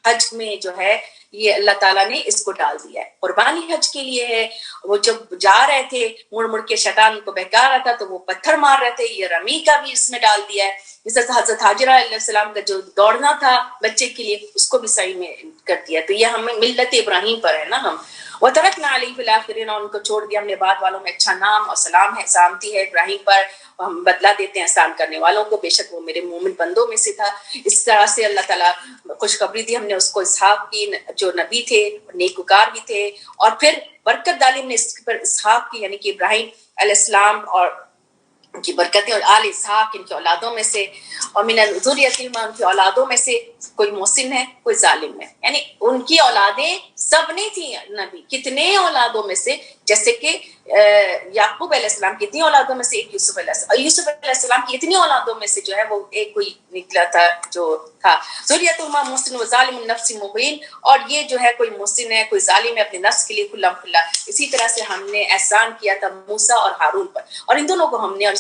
حج میں جو ہے، یہ اللہ تعالیٰ نے اس کو ڈال دیا ہے. قربانی حج کے لیے ہے، وہ جب جا رہے تھے مڑ مڑ کے شیطان ان کو بہکا رہا تھا تو وہ پتھر مار رہے تھے، یہ رمی کا بھی اس میں ڈال دیا ہے. جس طرح حضرت حاجرہ علیہ السلام کا جو دوڑنا تھا بچے کے لیے، اس کو بھی صحیح میں کر دیا. تو یہ ہمیں ملت ابراہیم پر ہے نا ہم. وَتَرَكْنَا عَلَيْهِ فِي الْآخِرِينَ، اور ان کو چھوڑ دیا ہم نے بعد والوں میں اچھا نام اور سلام ہے، سلامتی ہے ابراہیم پر، ہم بدلہ دیتے ہیں احسان کرنے والوں کو، بے شک وہ میرے مومن بندوں میں سے تھا. اس طرح سے اللہ تعالیٰ خوشخبری دی ہم نے اس کو، اسحاق کی جو نبی تھے، نیکوکار بھی تھے، اور پھر برکت ڈالی ہم نے اس پر اسحاق کی، یعنی کہ ابراہیم علیہ السلام اور ان کی برکتیں، اور آل اسحاق ان کی اولادوں میں سے، اور من ذریتہما ان کی اولادوں میں سے کوئی محسن ہے کوئی ظالم ہے. یعنی ان کی اولادیں سب نہیں تھیں نبی، کتنے اولادوں میں سے، جیسے کہ یعقوب علیہ السلام کی اتنی اولادوں میں سے ایک یوسف علیہ السلام، اور یوسف علیہ السلام کی اتنی اولادوں میں سے جو ہے وہ ایک کوئی نکلا تھا جو تھا ذریتہما محسن و ظالم النفس مبین. اور یہ جو ہے کوئی محسن ہے کوئی ظالم ہے اپنے نفس کے لیے کھلا کھلا. اسی طرح سے ہم نے احسان کیا تھا موسیٰ اور ہارون پر، اور ان دونوں کو ہم نے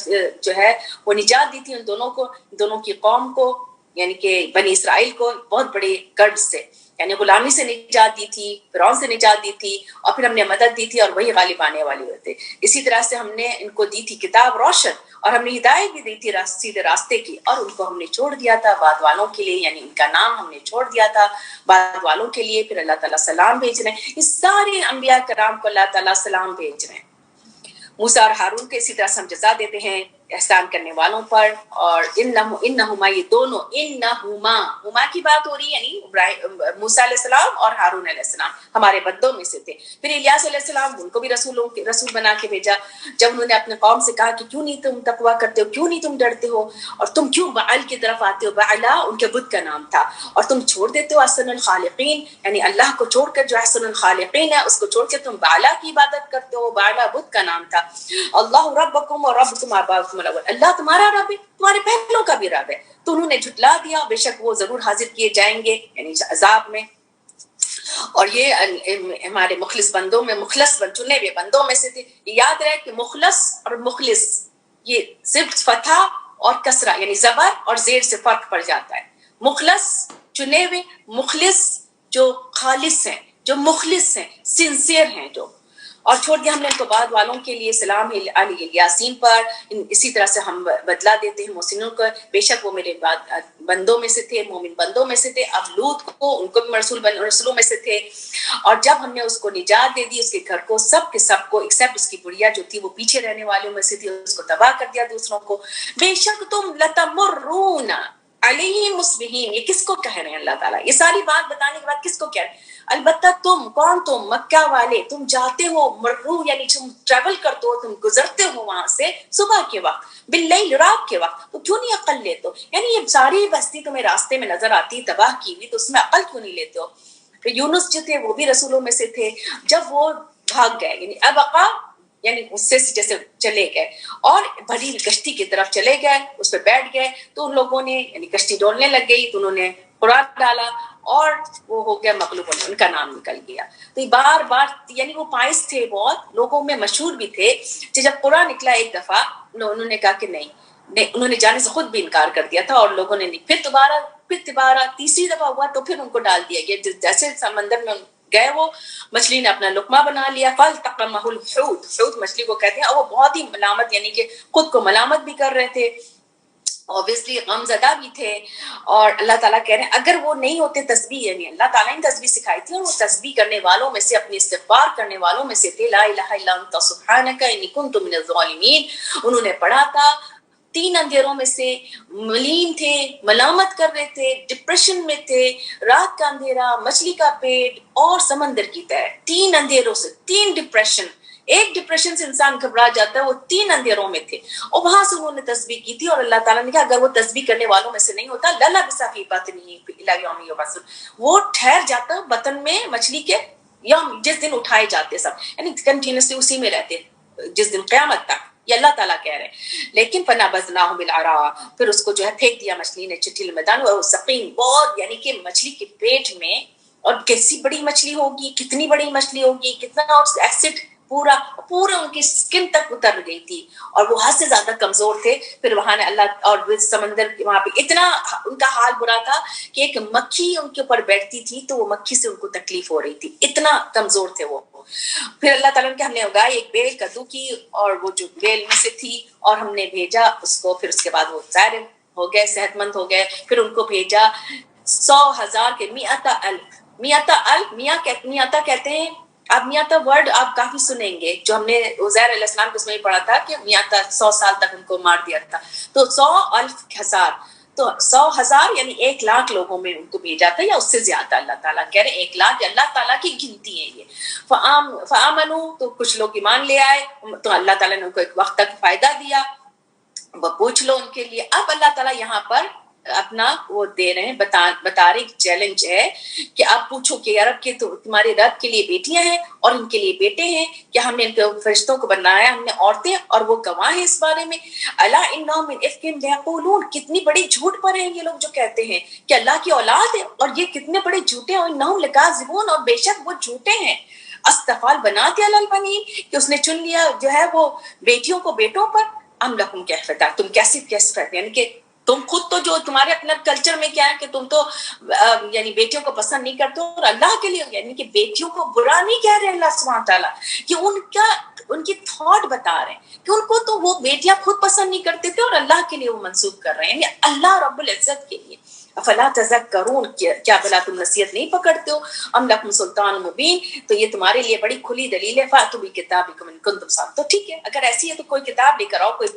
جو ہے وہ نجات دی تھی، ان دونوں کو، دونوں کی قوم کو، یعنی کہ بنی اسرائیل کو بہت بڑے قرض سے، یعنی غلامی سے نجات دی تھی، فرعون سے نجات دی تھی، اور پھر ہم نے مدد دی تھی، اور وہی غالب آنے والے ہوتے. اسی طرح سے ہم نے ان کو دی تھی کتاب روشن، اور ہم نے ہدایت بھی دی تھی سیدھے راستے کی، اور ان کو ہم نے چھوڑ دیا تھا بعد والوں کے لیے، یعنی ان کا نام ہم نے چھوڑ دیا تھا بعد والوں کے لیے. پھر اللہ تعالیٰ سلام بھیج رہے ہیں، اس سارے انبیاء کرام کو اللہ تعالیٰ سلام بھیج رہے ہیں. موسیٰ اور ہارون کے اسی طرح سے ہم جزا دیتے ہیں احسان کرنے والوں پر. اور انہما، یہ دونوں، ہما کی بات ہو رہی ہے، یعنی موسیٰ علیہ السلام اور ہارون علیہ السلام ہمارے بندوں میں سے تھے. پھر الیاس علیہ السلام، ان کو بھی رسول بنا کے بھیجا. جب انہوں نے اپنے قوم سے کہا کہ کیوں نہیں تم تقویٰ کرتے ہو، کیوں نہیں تم ڈرتے ہو، اور تم کیوں بعل کی طرف آتے ہو، بعلا ان کے بت کا نام تھا، اور تم چھوڑ دیتے ہو احسن الخالقین، یعنی اللہ کو چھوڑ کر جو احسن الخالقین ہے اس کو چھوڑ کے تم بعلا کی عبادت کرتے ہو. بعلا بت کا نام تھا. اللہ ربکم و ربکم آباؤکم الاول، اللہ تمہارا رب ہے تمہارے پہلوں کا بھی رب ہے. تو انہوں نے جھٹلا دیا، بے شک وہ ضرور حاضر کیے جائیں گے یعنی عذاب میں. اور یہ ہمارے مخلص بندوں میں، چنے ہوئے بندوں میں سے تھے. یاد رہے کہ مخلص اور مخلص یہ صرف فتح اور کسرہ یعنی زبر اور زیر سے فرق پڑ جاتا ہے. مخلص چنے ہوئے، مخلص جو خالص ہیں, جو مخلص ہیں, سنسیئر ہیں, جو اور چھوڑ دیا ہم نے ان کو بعد والوں کے لیے سلام علی یاسین پر. اسی طرح سے ہم بدلا دیتے ہیں محسنوں کو, بے شک وہ میرے بندوں میں سے تھے, مومن بندوں میں سے تھے. اب لوط کو, ان کو بھی رسولوں میں سے تھے. اور جب ہم نے اس کو نجات دے دی, اس کے گھر کو, سب کے سب کو, ایکسپٹ اس کی بڑھیا جو تھی وہ پیچھے رہنے والوں میں سے تھی, اس کو تباہ کر دیا دوسروں کو. بے شک تم لتمرون علیہم مصبحین, یہ کس کو کہہ رہے ہیں اللہ تعالیٰ؟ یہ ساری بات بتانے کے بعد کس کو کہہ رہے ہیں؟ البتہ تم, کون تم؟ مکہ والے. تم جاتے ہو, مرو یعنی تم ٹریول کرتے ہو, تم گزرتے ہو وہاں سے صبح کے وقت, باللیل رات کے وقت, تو کیوں نہیں عقل لیتے ہو؟ یعنی یہ ساری بستی تمہیں راستے میں نظر آتی تباہ کی ہوئی, تو اس میں عقل کیوں نہیں لیتے ہو؟ پھر یونس جو تھے وہ بھی رسولوں میں سے تھے, جب وہ بھاگ گئے, یعنی ابقا یعنی غصے سے جیسے چلے گئے اور بڑی کشتی کی طرف چلے گئے, اس پہ بیٹھ گئے, تو ان لوگوں نے یعنی کشتی ڈولنے لگ گئی, تو انہوں نے قرآن ڈالا اور وہ ہو گیا مغلوب, ان کا نام نکل گیا. تو یہ بار بار یعنی وہ پائس تھے, بہت لوگوں میں مشہور بھی تھے. جب قرآن نکلا ایک دفعہ, انہوں نے کہا کہ نہیں, انہوں نے جانے سے خود بھی انکار کر دیا تھا, اور لوگوں نے نہیں. پھر دوبارہ تیسری دفعہ ہوا تو پھر ان کو ڈال دیا گیا. جیسے سمندر میں گئے وہ, مچھلی نے اپنا لقمہ بنا لیا. فالتقمہ الحوت, حوت مچھلی کو کہتے ہیں, اور وہ بہت ہی ملامت یعنی کہ خود کو ملامت بھی کر رہے تھے, obviously غم زدہ بھی تھے. اور اللہ تعالیٰ کہہ رہے ہیں اگر وہ نہیں ہوتے تسبیح, یعنی اللہ تعالیٰ نے تسبیح سکھائی تھی, اور وہ تسبیح کرنے والوں میں سے, اپنی استغفار کرنے والوں میں سے تھے. لا الہ الا انت سبحانک انی کنت من الظالمین, انہوں نے پڑھا تھا. 3 اندھیروں میں سے ملیم تھے, ملامت کر رہے تھے, ڈپریشن میں تھے, رات کا اندھیرا, مچھلی کا پیٹ اور سمندر کی تہہ. 3 اندھیروں سے 3 ڈپریشن. ایک ڈپریشن سے انسان گھبرا جاتا ہے, وہ 3 اندھیروں میں تھے, اور وہاں سے انہوں نے تسبیح کی تھی. اور اللہ تعالیٰ نے کہا اگر وہ تسبیح کرنے والوں میں سے نہیں ہوتا, للبث فی بطنہ الی یوم یبعثون, وہ ٹھہر جاتا بطن میں مچھلی کے یوم, جس دن اٹھائے جاتے سب, یعنی کنٹینیوسلی اسی میں رہتے جس دن قیامت تک. یہ اللہ تعالیٰ کہہ رہے ہیں. لیکن فنبذناہ بالعراء, پھر اس کو جو ہے پھینک دیا مچھلی نے چٹیل میدان, اور سقیم, بہت یعنی کہ مچھلی کے پیٹ میں, اور کیسی بڑی مچھلی ہوگی, کتنی بڑی مچھلی ہوگی, کتنا ایسڈ پورا ان کی سکن تک اتر گئی تھی, اور وہ حد سے زیادہ کمزور تھے. پھر وہاں نے اللہ, اور سمندر وہاں پہ اتنا ان کا حال برا تھا کہ ایک مکھی ان کے اوپر بیٹھتی تھی تو وہ مکھی سے ان کو تکلیف ہو رہی تھی, اتنا کمزور تھے وہ. پھر اللہ تعالیٰ نے کہ ہم نے اگائی ایک بیل کدو کی, اور وہ جو بیل میں سے تھی, اور ہم نے بھیجا اس کو. پھر اس کے بعد وہ ظاہر ہو گئے, صحت مند ہو گئے. پھر ان کو بھیجا 100,000 کے میاتا الف, میاتا کہتے ہیں. اب میاتا ورڈ آپ کافی سنیں گے, جو ہم نے عزیر علیہ السلام کو اس میں پڑھا تھا کہ میاتا 100 سال تک ان کو مار دیا تھا. تو 100,000, تو 100,000 یعنی 1,00,000 لوگوں میں ان کو بھیجا تھا, یا اس سے زیادہ. اللہ تعالیٰ کہہ رہے 1,00,000, اللہ تعالیٰ کی گنتی ہے یہ. فآمنوا, تو کچھ لوگ ایمان لے آئے, تو اللہ تعالیٰ نے ان کو ایک وقت تک فائدہ دیا. وہ پوچھ لو ان کے لیے. اب اللہ تعالیٰ یہاں پر اپنا وہ دے رہے ہیں, بتا رہے چیلنج ہے کہ آپ پوچھو کہ یارب کے تمہارے رب کے لیے بیٹیاں ہیں اور ان کے لیے بیٹے ہیں, کہ ہم نے ان کے فرشتوں کو بنایا, ہم نے عورتیں, اور وہ گواہ ہیں اس بارے میں. الا انہم من افکہم لیقولون, کتنی بڑی جھوٹ پر ہیں یہ لوگ جو کہتے ہیں کہ اللہ کی اولاد ہے, اور یہ کتنے بڑے جھوٹے ہیں. انہم لکاذبون, اور بے شک وہ جھوٹے ہیں. استفال بناتے علی البنین, کہ اس نے چن لیا جو ہے وہ بیٹیوں کو بیٹوں پر. ام لکم کیف فتح, تم کیسے یعنی کہ تم خود تو جو تمہارے اپنا کلچر میں کیا ہے کہ تم تو یعنی بیٹیوں کو پسند نہیں کرتے ہو, اور اللہ کے لیے یعنی کہ بیٹیوں کو برا نہیں کہہ رہے اللہ سبحانہ تعالیٰ, کہ ان کی تھاٹ بتا رہے ہیں کہ ان کو تو وہ بیٹیاں خود پسند نہیں کرتے تھے, اور اللہ کے لیے وہ منسوب کر رہے ہیں, یعنی اللہ رب العزت کے لیے. افلا تذکرون, کیا بلا تم نصیحت نہیں پکڑتے ہو؟ ام لکم سلطان مبین, تو یہ تمہارے لیے بڑی کھلی دلیل ہے. فاتوا بکتابکم ان کنتم صادقین, تو ٹھیک ہے اگر ایسی ہے تو کوئی کتاب لے کر آؤ, کوئی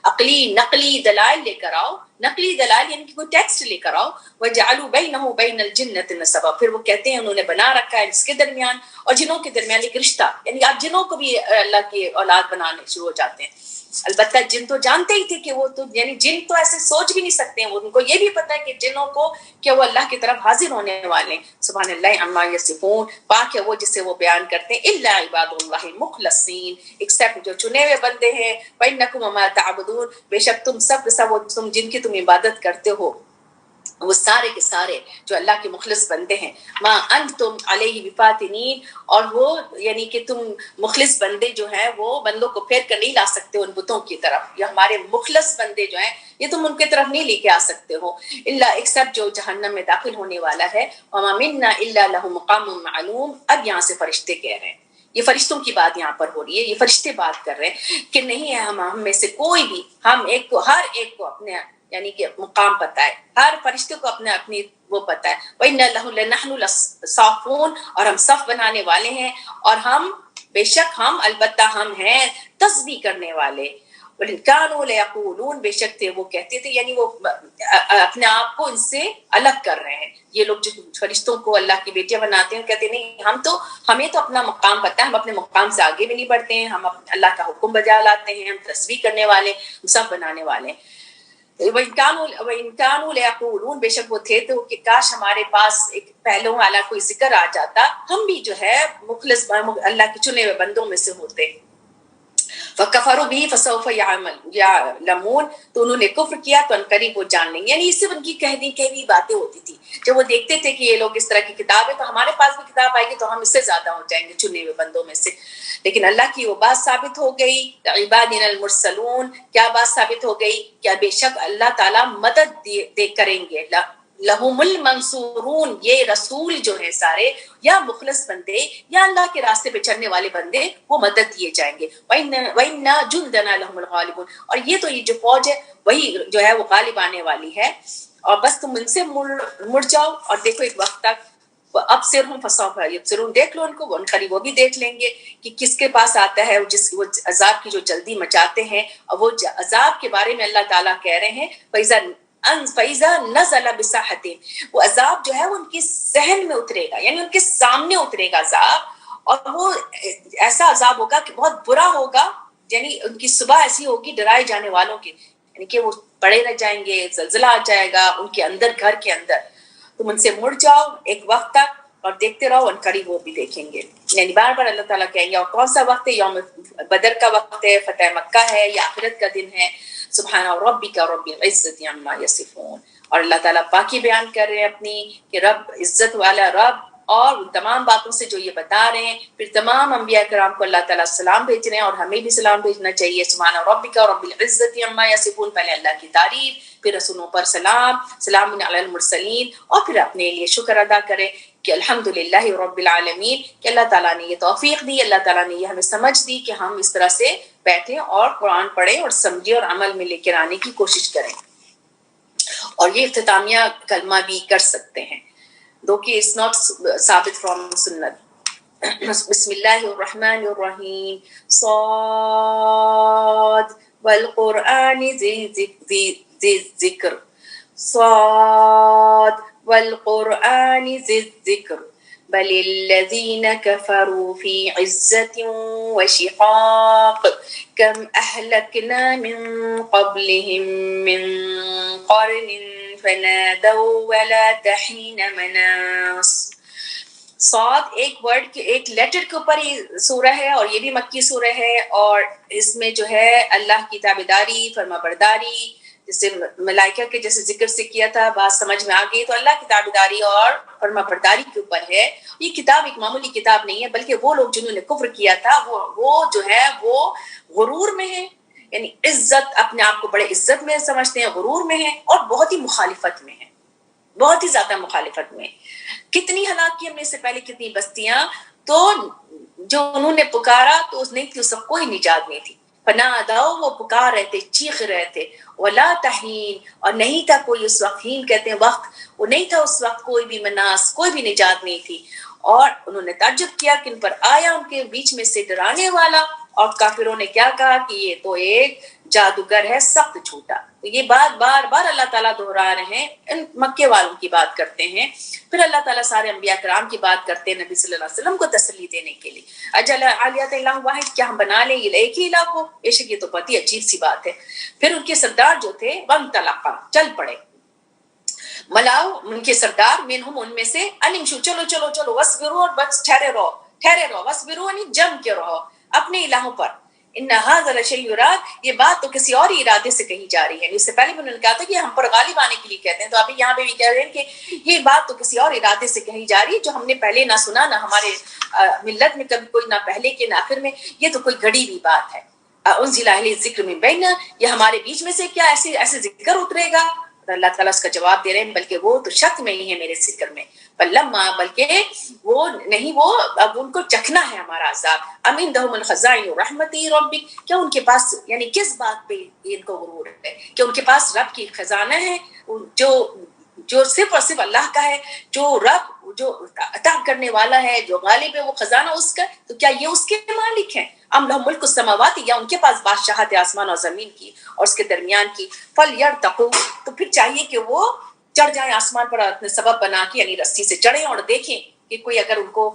عقلی نقلی دلائل لے کر آؤ. نقلی دلائل یعنی کہ کوئی ٹیکسٹ لے کر آؤ. وجعلوا بینہ وبین الجنۃ نسبا, پھر وہ کہتے ہیں انہوں نے بنا رکھا ہے اس کے درمیان اور جنوں کے درمیان ایک رشتہ, یعنی آپ جنوں کو بھی اللہ کی اولاد بنانے شروع ہو جاتے ہیں. البتہ جن تو جانتے ہی تھے کہ وہ تو یعنی جن تو ایسے سوچ بھی نہیں سکتے ہیں, ان کو یہ بھی پتا ہے کہ جنوں کو کہ وہ اللہ کی طرف حاضر ہونے والے ہیں. سبحان اللہ عما یصفون, پاک ہے وہ جسے وہ بیان کرتے ہیں. الا عباد اللہ المخلصین, ایکسپٹ جو چنے ہوئے بندے ہیں. وانکم وما تعبدون, بے شک تم سب تم جن کی تم عبادت کرتے ہو, وہ سارے کے سارے جو اللہ کے مخلص بندے ہیں، ما انتم علیہ بفاتنین، اور وہ یعنی کہ تم مخلص بندے جو ہیں وہ بندوں کو پھیر کر نہیں لا سکتے ان بتوں کی طرف، یہ ہمارے مخلص بندے جو ہیں یہ تم ان کی طرف نہیں لے کے آ سکتے ہو، الا ایکسپٹ جو جہنم میں داخل ہونے والا ہے، وما منا الا لہ مقام معلوم۔ اب یہاں سے فرشتے کہہ رہے ہیں، یہ فرشتوں کی بات یہاں پر ہو رہی ہے، یہ فرشتے بات کر رہے ہیں کہ نہیں ہے ہم میں سے کوئی بھی، ہم ایک کو، ہر ایک کو اپنے یعنی کہ مقام پتہ ہے، ہر فرشتے کو اپنے اپنی وہ پتہ ہے، وَإِنَّا لَهُ لَنَحْنُ الصَّافُونَ، اور ہم صف بنانے والے ہیں، اور ہم بے شک ہم البتہ ہم ہیں تسبیح کرنے والے، وَإِن كَانُوا لَيَقُولُونَ، بے شک تھے وہ کہتے تھے، یعنی وہ اپنے آپ کو ان سے الگ کر رہے ہیں، یہ لوگ جو فرشتوں کو اللہ کی بیٹیاں بناتے ہیں کہتے نہیں ہمیں تو اپنا مقام پتہ ہے، ہم اپنے مقام سے آگے بھی نہیں بڑھتے ہیں، ہم اللہ کا حکم بجا لاتے ہیں، ہم تسبیح کرنے والے، ہم صف بنانے والے ہیں۔ وَإِن كَانُوا لَيَقُولُونَ، بے شک وہ تھے تو کہ کاش ہمارے پاس ایک پہلو والا کوئی ذکر آ جاتا، ہم بھی جو ہے مخلص اللہ کے چنے ہوئے بندوں میں سے ہوتے۔ فَكَفَرُوا بِهِ فَسَوْفَ يَعْلَمُونَ، تو انہوں نے کفر کیا تو ان قریب وہ جان لیں گے، یعنی اس سے ان کی کہی ہوئی باتیں ہوتی تھی، جب وہ دیکھتے تھے کہ یہ لوگ اس طرح کی کتاب ہے تو ہمارے پاس بھی کتاب آئے گی تو ہم اس سے زیادہ ہو جائیں گے چنے ہوئے بندوں میں سے، لیکن اللہ کی وہ بات ثابت ہو گئی، عبادنا المرسلون، کیا بات ثابت ہو گئی؟ کیا بے شک اللہ تعالیٰ مدد دے کریں گے، لہم المنصورون، یہ رسول جو ہیں سارے یا مخلص بندے یا اللہ کے راستے پہ چلنے والے بندے وہ مدد دیے جائیں گے، وَإِنَّ جُندَنَا لَهُمُ الْغَالِبُونَ، اور یہ تو یہ جو فوج ہے وہی جو ہے وہ غالب آنے والی ہے، اور بس تم ان سے مڑ جاؤ اور دیکھو ایک وقت تک، اب سرہم فسوف یبصرون، دیکھ لو ان کو، ان قریب وہ بھی دیکھ لیں گے کہ کس کے پاس آتا ہے جس وہ عذاب کی جو جلدی مچاتے ہیں، اور وہ عذاب کے بارے میں اللہ تعالیٰ کہہ رہے ہیں فَإِذَا نَزَلَ بِسَاحَتِهِمْ، وہ عذاب جو ہے وہ ان کی صحن میں اترے گا، یعنی ان کے سامنے اترے گا عذاب، اور وہ ایسا عذاب ہوگا کہ بہت برا ہوگا، یعنی ان کی صبح ایسی ہوگی ڈرائے جانے والوں کی، یعنی کہ وہ پڑے رہ جائیں گے، زلزلہ آ جائے گا ان کے اندر، گھر کے اندر، تم ان سے مڑ جاؤ ایک وقت تک اور دیکھتے رہو، ان قریب وہ بھی دیکھیں گے، یعنی بار بار اللہ تعالیٰ کہیں گے، اور کون سا وقت ہے؟ یوم بدر کا وقت ہے، فتح مکہ ہے، یا آخرت کا دن ہے، سبحان ربک رب العزت عما یصفون، اور اللہ تعالیٰ پاکی بیان کر رہے ہیں اپنی کہ رب عزت والا رب، اور ان تمام باتوں سے جو یہ بتا رہے ہیں، پھر تمام انبیاء کرام کو اللہ تعالیٰ سلام بھیج رہے ہیں، اور ہمیں بھی سلام بھیجنا چاہیے، سبحان ربک رب العزت عما یصفون، پہلے اللہ کی تعریف، پھر رسولوں پر سلام، سلام علی المرسلین، اور پھر اپنے لیے شکر ادا کریں کہ الحمدللہ رب العالمین، کہ اللہ تعالیٰ نے یہ توفیق دی، اللہ تعالیٰ نے یہ ہمیں سمجھ دی کہ ہم اس طرح سے بیٹھیں اور قرآن پڑھیں اور سمجھیں اور عمل میں لے کر آنے کی کوشش کریں، اور یہ اختتامیہ کلمہ بھی کر سکتے ہیں، دو کہ it's not ثابت فرام سنت۔ بسم اللہ الرحمن الرحیم، صاد والقرآن ذی ذکر، صاد والقرآن ذی الذکر، بل الذین کفروا فی عزت وشقاق، کم اہلکنا من قبلہم من قرن فنادوا ولا تحین مناص۔ صاد ایک ورڈ کے ایک لیٹر کے اوپر ہی سورہ ہے، اور یہ بھی مکی سورہ ہے، اور اس میں جو ہے اللہ کی تابعداری، فرما برداری، جیسے ملائکہ کے جیسے ذکر سے کیا تھا، بات سمجھ میں آ گئی، تو اللہ کی تابعداری اور فرما برداری کے اوپر ہے۔ یہ کتاب ایک معمولی کتاب نہیں ہے، بلکہ وہ لوگ جنہوں نے کفر کیا تھا وہ جو ہے وہ غرور میں ہیں، یعنی عزت، اپنے آپ کو بڑے عزت میں سمجھتے ہیں، غرور میں ہیں، اور بہت ہی مخالفت میں ہیں، بہت ہی زیادہ مخالفت میں۔ کتنی ہلاک کی ہم نے اس سے پہلے، کتنی بستیاں، تو جو انہوں نے پکارا تو اس نہیں تھی، اس وقت کوئی نجات نہیں تھی، فناداؤ، وہ پکار رہے تھے، چیخ رہے تھے، ولا تحین، اور نہیں تھا کوئی اس وقت، ہین کہتے ہیں وقت، وہ نہیں تھا اس وقت کوئی بھی مناس، کوئی بھی نجات نہیں تھی، اور انہوں نے تعجب کیا کہ ان پر آیا ان کے بیچ میں سے ڈرانے والا، اور کافروں نے کیا کہا کہ یہ تو ایک جادوگر ہے سخت جھوٹا۔ تو یہ بات بار بار اللہ تعالیٰ دہرا رہے ہیں، ان مکے والوں کی بات کرتے ہیں، پھر اللہ تعالیٰ سارے انبیاء کرام کی بات کرتے ہیں نبی صلی اللہ علیہ وسلم کو تسلی دینے کے لیے، اجل عالیت الہ واحد، کیا ہم بنا لیں یہ ایک ہی الہ کو؟ بے شک یہ تو بہت ہی عجیب سی بات ہے۔ پھر ان کے سردار جو تھے وانطلقا، چل پڑے، ملاؤ ان کے سردار، منہم ان میں سے، انمشو، چلو چلو چلو، وصبروا، اور بس ٹھہرے رہو، وصبروا یعنی جم کے رہو اپنے الہوں پر، ان هذا لشيء يراد، یہ بات تو کسی اور ہی ارادے سے کہی جا رہی ہے. اس سے پہلے بھی انہوں نے کہا تھا کہ ہم پر غالب آنے کے لیے کہتے ہیں، تو ابھی یہاں پہ بھی کہہ رہے ہیں کہ یہ بات تو کسی اور ارادے سے کہی جا رہی ہے جو ہم نے پہلے نہ سنا، نہ ہمارے ملت میں کبھی کوئی، نہ پہلے کے نہ آخر میں. یہ تو کوئی گھڑی ہوئی بات ہے. انزل الیہ الذکر من بیننا، یہ ہمارے بیچ میں سے کیا ایسے ذکر اترے گا؟ اللہ تعالیٰ اس کا جواب دے رہے ہیں بلکہ وہ تو شک میں ہی ہے میرے ذکر میں. فلما، بلکہ وہ نہیں، وہ اب ان کو چکھنا ہے ہمارا عذاب. ام عندهم الخزائن رحمت ربک، کیا ان کے پاس، یعنی کس بات پہ ان کو غرور ہے کہ ان کے پاس رب کی خزانہ ہے جو صرف اور صرف اللہ کا ہے، جو رب جو عطا کرنے والا ہے، جو غالب ہے، وہ خزانہ اس کا، تو کیا یہ اس کے مالک ہیں؟ ام لہم ملک السماوات، یا ان کے پاس بادشاہت آسمان اور زمین کی اور اس کے درمیان کی. فلیرتقوا، تو پھر چاہیے کہ وہ چڑھ جائیں آسمان پر اپنے سبب بنا کے، یعنی رسی سے چڑھیں اور دیکھیں کہ کوئی اگر ان کو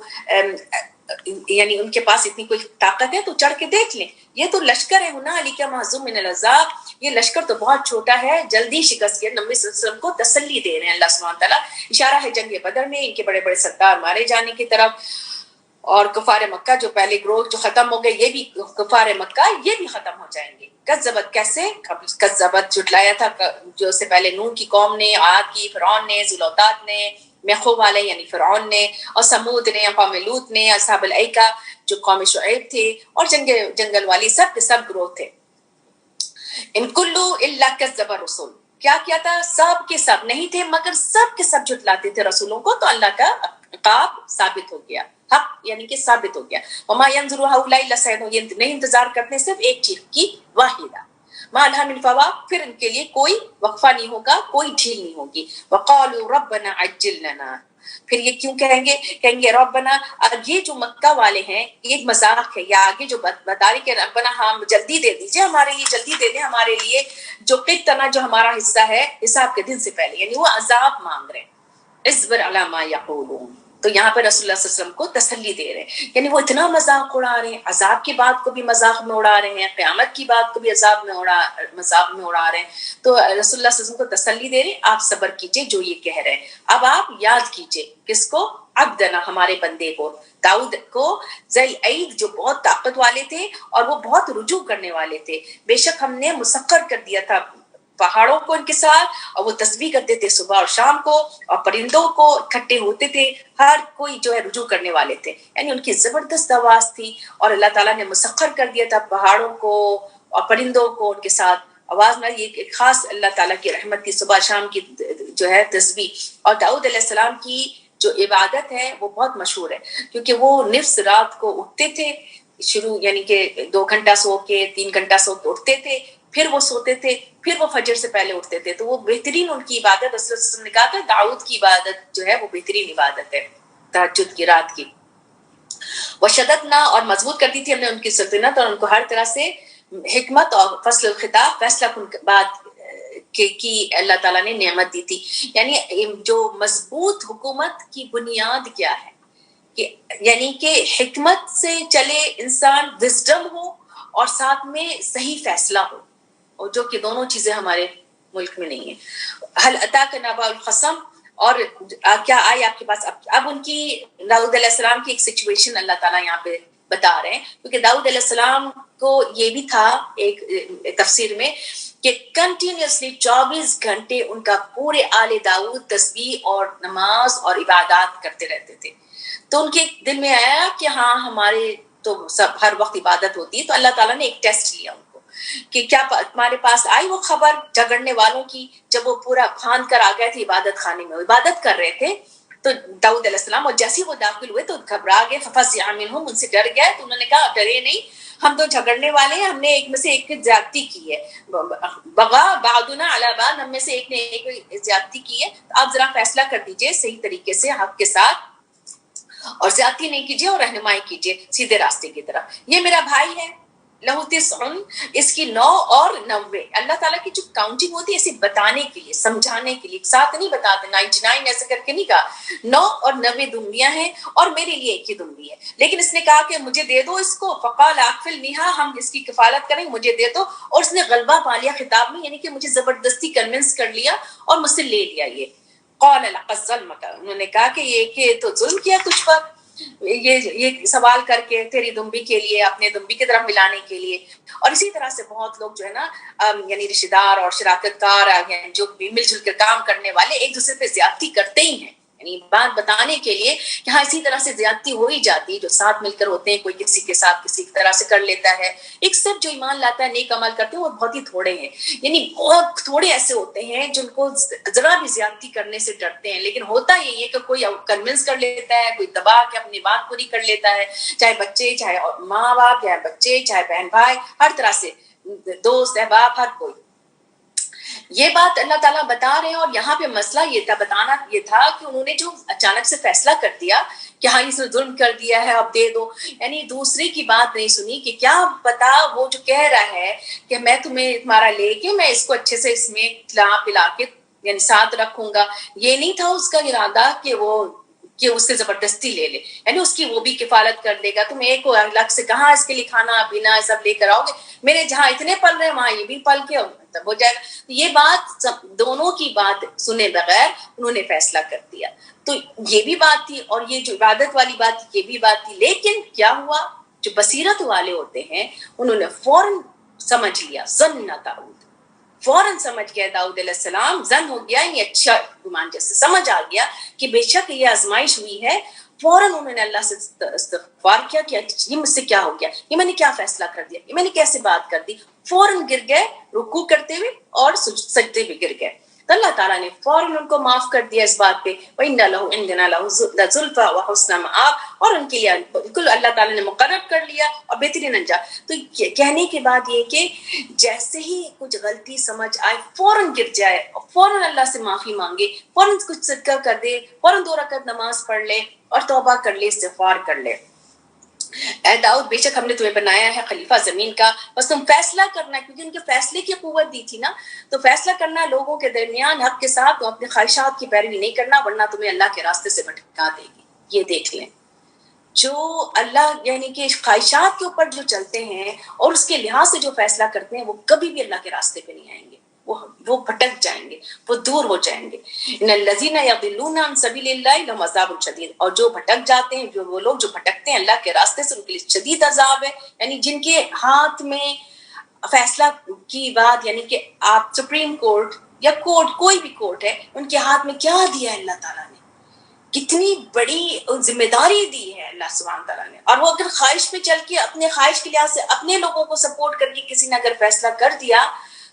یعنی ان کے پاس اتنی کوئی طاقت ہے تو چڑھ کے دیکھ لیں. یہ تو لشکر ہے ہنالک مہزوم من الاحزاب، یہ لشکر تو بہت چھوٹا ہے، جلدی شکست کے. نبی صلی اللہ علیہ وسلم کو تسلی دے رہے ہیں اللہ سبحانہ تعالیٰ. اشارہ ہے جنگ بدر میں ان کے بڑے بڑے سردار مارے جانے کی طرف، اور کفار مکہ جو پہلے گروہ جو ختم ہو گئے، یہ بھی کفار مکہ یہ بھی ختم ہو جائیں گے. کذبت، کیسے کذبت جھٹلایا تھا جو سے پہلے نوح کی قوم نے، عاد کی فرعون نے، ذوالأوتاد نے، میخو والے یعنی فرعون نے، اور سمود نے، قوم لوط نے، اصحاب الایکہ جو قوم شعیب تھے، اور جنگل والی سب کے سب گروہ تھے. ان کلو الا کذب الرسل، کیا کیا تھا؟ سب کے سب نہیں تھے مگر سب کے سب جھٹلاتے تھے رسولوں کو. تو اللہ کا عقاب ثابت ہو گیا، حق یعنی کہ ثابت ہو گیا. وما ينظر هؤلاء الا صيحة، یہ نہیں انتظار کرتے صرف ایک چیخ کی واحدہ. ما لها من فواق، پھر ان کے لیے کوئی وقفہ نہیں ہوگا، کوئی ڈھیل نہیں ہوگی. وقالوا ربنا عجل لنا، پھر یہ کیوں کہیں گے ربنا؟ یہ جو مکہ والے ہیں یہ ایک مذاق ہے، یا آگے جو بتا رہی کہ ربنا ہم جلدی دے دیجئے ہمارے لیے، جلدی دے دیں ہمارے لیے جو قطنا جو ہمارا حصہ ہے حساب کے دن سے پہلے، یعنی وہ عذاب مانگ رہے ہیں. اصبر علی ما یقولون، تو یہاں پر رسول اللہ صلی اللہ علیہ وسلم کو تسلی دے رہے ہیں، یعنی وہ اتنا مذاق اڑا رہے ہیں، عذاب کی بات کو بھی مذاق میں اڑا رہے ہیں، قیامت کی بات کو بھی مذاق میں اڑا رہے ہیں. تو رسول اللہ صلی اللہ علیہ وسلم کو تسلی دے رہے ہیں، آپ صبر کیجئے جو یہ کہہ رہے ہیں. اب آپ یاد کیجئے کس کو؟ عبدنا، ہمارے بندے کو، داؤد کو، ذی العید جو بہت طاقت والے تھے اور وہ بہت رجوع کرنے والے تھے. بے شک ہم نے مسخر کر دیا تھا پہاڑوں کو ان کے ساتھ، اور وہ تسبیح کرتے تھے صبح اور شام کو، اور پرندوں کو اکٹھے ہوتے تھے، ہر کوئی جو ہے رجوع کرنے والے تھے. یعنی ان کی زبردست آواز تھی، اور اللہ تعالیٰ نے مسخر کر دیا تھا پہاڑوں کو اور پرندوں کو ان کے ساتھ آواز میں. یہ ایک خاص اللہ تعالیٰ کی رحمت تھی، صبح شام کی جو ہے تسبیح. اور داؤد علیہ السلام کی جو عبادت ہے وہ بہت مشہور ہے، کیونکہ وہ نفس رات کو اٹھتے تھے، شروع یعنی کہ 2 گھنٹہ سو کے 3 گھنٹہ سو کے اٹھتے تھے، پھر وہ سوتے تھے، پھر وہ فجر سے پہلے اٹھتے تھے. تو وہ بہترین ان کی عبادت، رسول اللہ صلی اللہ علیہ وسلم نے کہا تھا داؤد کی عبادت جو ہے وہ بہترین عبادت ہے تہجد کی رات کی. وشددنا، اور مضبوط کر دی تھی ہم نے ان کی سلطنت، اور ان کو ہر طرح سے حکمت اور فصل الخطاب فیصلہ کن بات کی اللہ تعالیٰ نے نعمت دی تھی. یعنی جو مضبوط حکومت کی بنیاد کیا ہے کہ یعنی کہ حکمت سے چلے انسان، وزڈم ہو اور ساتھ میں صحیح فیصلہ ہو، اور جو کہ دونوں چیزیں ہمارے ملک میں نہیں ہیں. حل اتاک نبأ الخصم، اور کیا آئی آپ کے پاس؟ اب ان کی داؤد علیہ السلام کی ایک سچویشن اللہ تعالیٰ یہاں پہ بتا رہے ہیں، کیونکہ داؤد علیہ السلام کو یہ بھی تھا ایک تفسیر میں کہ کنٹینیوسلی 24 گھنٹے ان کا پورے آل داؤد تسبیح اور نماز اور عبادات کرتے رہتے تھے. تو ان کے دل میں آیا کہ ہاں ہمارے تو سب ہر وقت عبادت ہوتی ہے. تو اللہ تعالیٰ نے ایک ٹیسٹ لیا ان کو کہ کیا تمہارے پاس آئی وہ خبر جھگڑنے والوں کی، جب وہ پورا پھاند کر آ گئے تھے عبادت خانے میں، عبادت کر رہے تھے. تو داؤد علیہ السلام، اور جیسے وہ داخل ہوئے تو گھبرا گئے، ففزع منہم، ان سے ڈر گئے. تو انہوں نے کہا ڈرے نہیں، ہم تو جھگڑنے والے ہیں، ہم نے ایک میں سے ایک کی زیادتی کی ہے، بغا بعضنا علی بعض، ہم میں سے ایک نے ایک زیادتی کی ہے. آپ ذرا فیصلہ کر دیجئے صحیح طریقے سے، حق کے ساتھ، اور زیادتی نہیں کیجیے اور رہنمائی کیجیے سیدھے راستے کی طرف. یہ میرا بھائی ہے، لہو 9، اس کی 9 اور 90. اللہ تعالیٰ کی جو کاؤنٹنگ ہوتی ہے اسے بتانے کے لیے، سمجھانے کے لیے، ایک ساتھ نہیں بتاتے 99 ایسے کر کے نہیں کہا، 9 اور 90 دمبیاں ہیں اور میرے لیے ایک ہی دمبی ہے. لیکن اس نے کہا کہ مجھے دے دو اس کو، فقال اکفل نیہا، ہم اس کی کفالت کریں، مجھے دے دو. اور اس نے غلبہ پا لیا خطاب میں، یعنی کہ مجھے زبردستی کنونس کر لیا اور مجھ سے لے لیا. یہ قال لقد ظلمک، انہوں نے کہا کہ یہ کہ تو ظلم کیا تجھ پر. یہ سوال کر کے تیری دمبی کے لیے اپنے دمبی کی طرف ملانے کے لیے. اور اسی طرح سے بہت لوگ جو ہے نا یعنی رشتہ دار اور شراکت کار جو مل جل کر کام کرنے والے ایک دوسرے پہ زیادتی کرتے ہی ہیں. یعنی بات بتانے کے لیے کہ ہاں اسی طرح سے زیادتی ہو ہی جاتی ہے. جو ساتھ مل کر ہوتے ہیں کوئی کسی کے ساتھ کسی طرح سے کر لیتا ہے. ایک صرف جو ایمان لاتا ہے نیک عمل کرتے ہیں وہ بہت ہی تھوڑے ہیں. یعنی بہت تھوڑے ایسے ہوتے ہیں جن کو ذرا بھی زیادتی کرنے سے ڈرتے ہیں. لیکن ہوتا یہی ہے کہ کوئی کنونس کر لیتا ہے, کوئی دبا کے اپنی بات پوری کر لیتا ہے, چاہے بچے, چاہے ماں باپ, چاہے بچے, چاہے بہن بھائی, ہر طرح سے دوست احباب, ہر کوئی. یہ بات اللہ تعالیٰ بتا رہے ہیں. اور یہاں پہ مسئلہ یہ تھا, بتانا یہ تھا کہ انہوں نے جو اچانک سے فیصلہ کر دیا کہ ہاں اس نے ظلم کر دیا ہے اب دے دو, یعنی دوسرے کی بات نہیں سنی کہ کیا پتا وہ جو کہہ رہا ہے کہ میں تمہیں تمہارا لے کے میں اس کو اچھے سے اس میں کھلا پلا کے یعنی ساتھ رکھوں گا, یہ نہیں تھا اس کا ارادہ کہ اس سے زبردستی لے لے, یعنی اس کی وہ بھی کفالت کر دے گا. تم ایک کو الگ سے کہاں اس کے لیے کھانا پینا سب لے کر آؤ گے, میرے جہاں اتنے پل رہے وہاں یہ بھی پل کے تب ہو جائے گا. یہ بات دونوں کی بات سنے بغیر انہوں نے فیصلہ کر دیا. تو یہ بھی بات تھی, اور یہ جو عبادت والی بات تھی یہ بھی بات تھی. لیکن کیا ہوا, جو بصیرت والے ہوتے ہیں انہوں نے فوراً سمجھ لیا, ظن داؤد, فوراً سمجھ گیا داؤد علیہ السلام, ظن ہو گیا یعنی اچھا گمان جیسے سمجھ آ گیا کہ بے شک یہ آزمائش ہوئی ہے. فوراً انہوں نے اللہ سے استغفار کیا کہ یہ مجھ سے کیا ہو گیا, یہ میں نے کیا فیصلہ کر دیا, یہ میں نے کیسے بات کر دی. فوراً گر گئے رکوع کرتے ہوئے اور سجدے بھی گر گئے. تو اللہ تعالیٰ نے فوراً ان کو معاف کر دیا اس بات پہ, وَإِنَّ لَهُ عِندَنَا لَزُلْفَىٰ وَحُسْنَ مَآبٍ, اور ان کے لیے بالکل اللہ تعالیٰ نے مقرر کر لیا اور بہترین انجام. تو کہنے کے بعد یہ کہ جیسے ہی کچھ غلطی سمجھ آئے فوراً گر جائے, فوراً اللہ سے معافی مانگے, فوراً کچھ صدقہ کر دے, فوراً 2 رکعت نماز پڑھ لے اور توبہ کر لے, استغفار کر لے. اے داؤد بے شک ہم نے تمہیں بنایا ہے خلیفہ زمین کا, بس تم فیصلہ کرنا, کیونکہ ان کے فیصلے کی قوت دی تھی نا, تو فیصلہ کرنا لوگوں کے درمیان حق کے ساتھ, تو اپنے خواہشات کی پیروی نہیں کرنا ورنہ تمہیں اللہ کے راستے سے بھٹکا دے گی. یہ دیکھ لیں, جو اللہ یعنی کہ خواہشات کے اوپر جو چلتے ہیں اور اس کے لحاظ سے جو فیصلہ کرتے ہیں وہ کبھی بھی اللہ کے راستے پہ نہیں آئیں گے, وہ بھٹک جائیں گے, وہ دور ہو جائیں گے. ان الذین یضلون عن سبیل اللہ لهم عذاب شدید, اور جو بھٹک جاتے ہیں, جو وہ لوگ جو بھٹکتے ہیں اللہ کے راستے سے, ان کے لیے شدید عذاب ہے. یعنی جن کے ہاتھ میں فیصلہ کی بات, یعنی کہ آپ سپریم کورٹ یا کورٹ کوئی بھی کورٹ ہے, ان کے ہاتھ میں کیا دیا ہے اللہ تعالیٰ نے, کتنی بڑی ذمہ داری دی ہے اللہ سبحانہ تعالیٰ نے. اور وہ اگر خواہش پہ چل کے اپنے خواہش کے لحاظ سے اپنے لوگوں کو سپورٹ کر کے کسی نے اگر فیصلہ کر دیا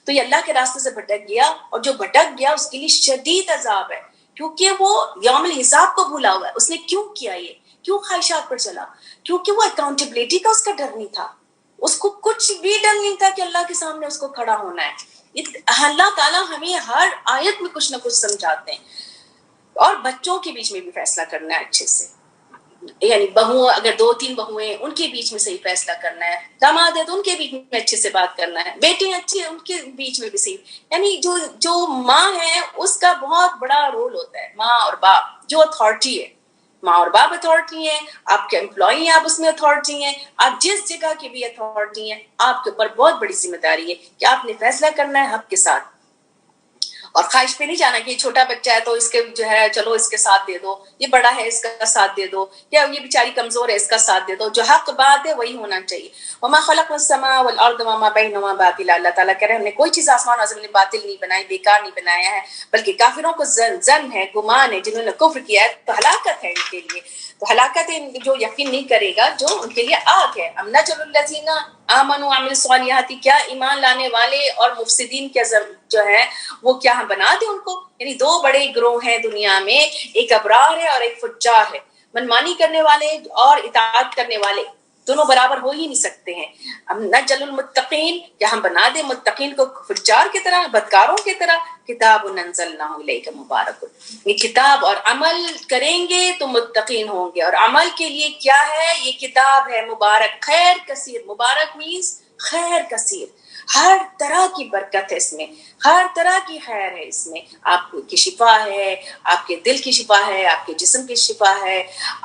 تو یہ اللہ کے راستے سے بھٹک گیا, اور جو بھٹک گیا اس کے لیے شدید عذاب ہے, کیونکہ وہ یوم الحساب کو بھولا ہوا ہے. اس نے کیوں کیا یہ, کیوں خواہشات پر چلا, کیونکہ وہ اکاؤنٹیبلٹی کا اس کا ڈر نہیں تھا, اس کو کچھ بھی ڈر نہیں تھا کہ اللہ کے سامنے اس کو کھڑا ہونا ہے. اللہ تعالیٰ ہمیں ہر آیت میں کچھ نہ کچھ سمجھاتے ہیں. اور بچوں کے بیچ میں بھی فیصلہ کرنا ہے اچھے سے, یعنی بہو اگر 2-3 بہویں ان کے بیچ میں صحیح فیصلہ کرنا ہے, داماد ہے تو ان کے بیچ میں اچھے سے بات کرنا ہے, بیٹے اچھے ان کے بیچ میں بھی صحیح. یعنی جو ماں ہے اس کا بہت بڑا رول ہوتا ہے, ماں اور باپ جو اتھارٹی ہے, ماں اور باپ اتھارٹی ہیں, آپ کے امپلائی ہیں آپ اس میں اتھارٹی ہیں, آپ جس جگہ کی بھی اتھارٹی ہیں, آپ کے اوپر بہت بڑی ذمہ داری ہے کہ آپ نے فیصلہ کرنا ہے حق کے ساتھ, اور خواہش پہ نہیں جانا کہ یہ چھوٹا بچہ ہے تو اس کے جو ہے چلو اس کے ساتھ دے دو, یہ بڑا ہے اس کا ساتھ دے دو, یا یہ بیچاری کمزور ہے اس کا ساتھ دے دو. جو حق بات ہے وہی ہونا چاہیے. وما خلقنا السماء والارض وما بينهما باطلا, اللہ تعالیٰ کہہ رہے ہیں ہم نے کوئی چیز آسمان اور زمین باطل نہیں بنائی, بیکار نہیں بنایا ہے, بلکہ کافروں کو ظن ہے, گمان ہے, جنہوں نے کفر کیا ہے تو ہلاکت ہے ان کے لیے. تو ہلاکت ہے جو یقین نہیں کرے گا, جو ان کے لیے آگ ہے. ام نجعل الذین آمنوا وعملوا الصالحات, کیا ایمان لانے والے اور مفسدین کے جو ہے وہ کیا ہم بنا دیں ان کو. یعنی 2 بڑے گروہ ہیں دنیا میں, ایک ابرار ہے اور ایک فجار ہے. منمانی کرنے والے اور اطاعت کرنے والے دونوں برابر ہو ہی نہیں سکتے ہیں. ہم نجعل المتقین, کیا ہم بنا دیں متقین کو فجار کی طرح, بدکاروں کی طرح. کتاب انزلناہ الیک مبارک, یہ کتاب اور عمل کریں گے تو متقین ہوں گے. اور عمل کے لیے کیا ہے, یہ کتاب ہے مبارک, خیر کثیر. مبارک مینز خیر کثیر, ہر طرح کی برکت ہے اس میں, ہر طرح کی خیر ہے اس میں. آپ کی شفا ہے, آپ کے دل کی شفا ہے, آپ کے جسم کی شفا ہے,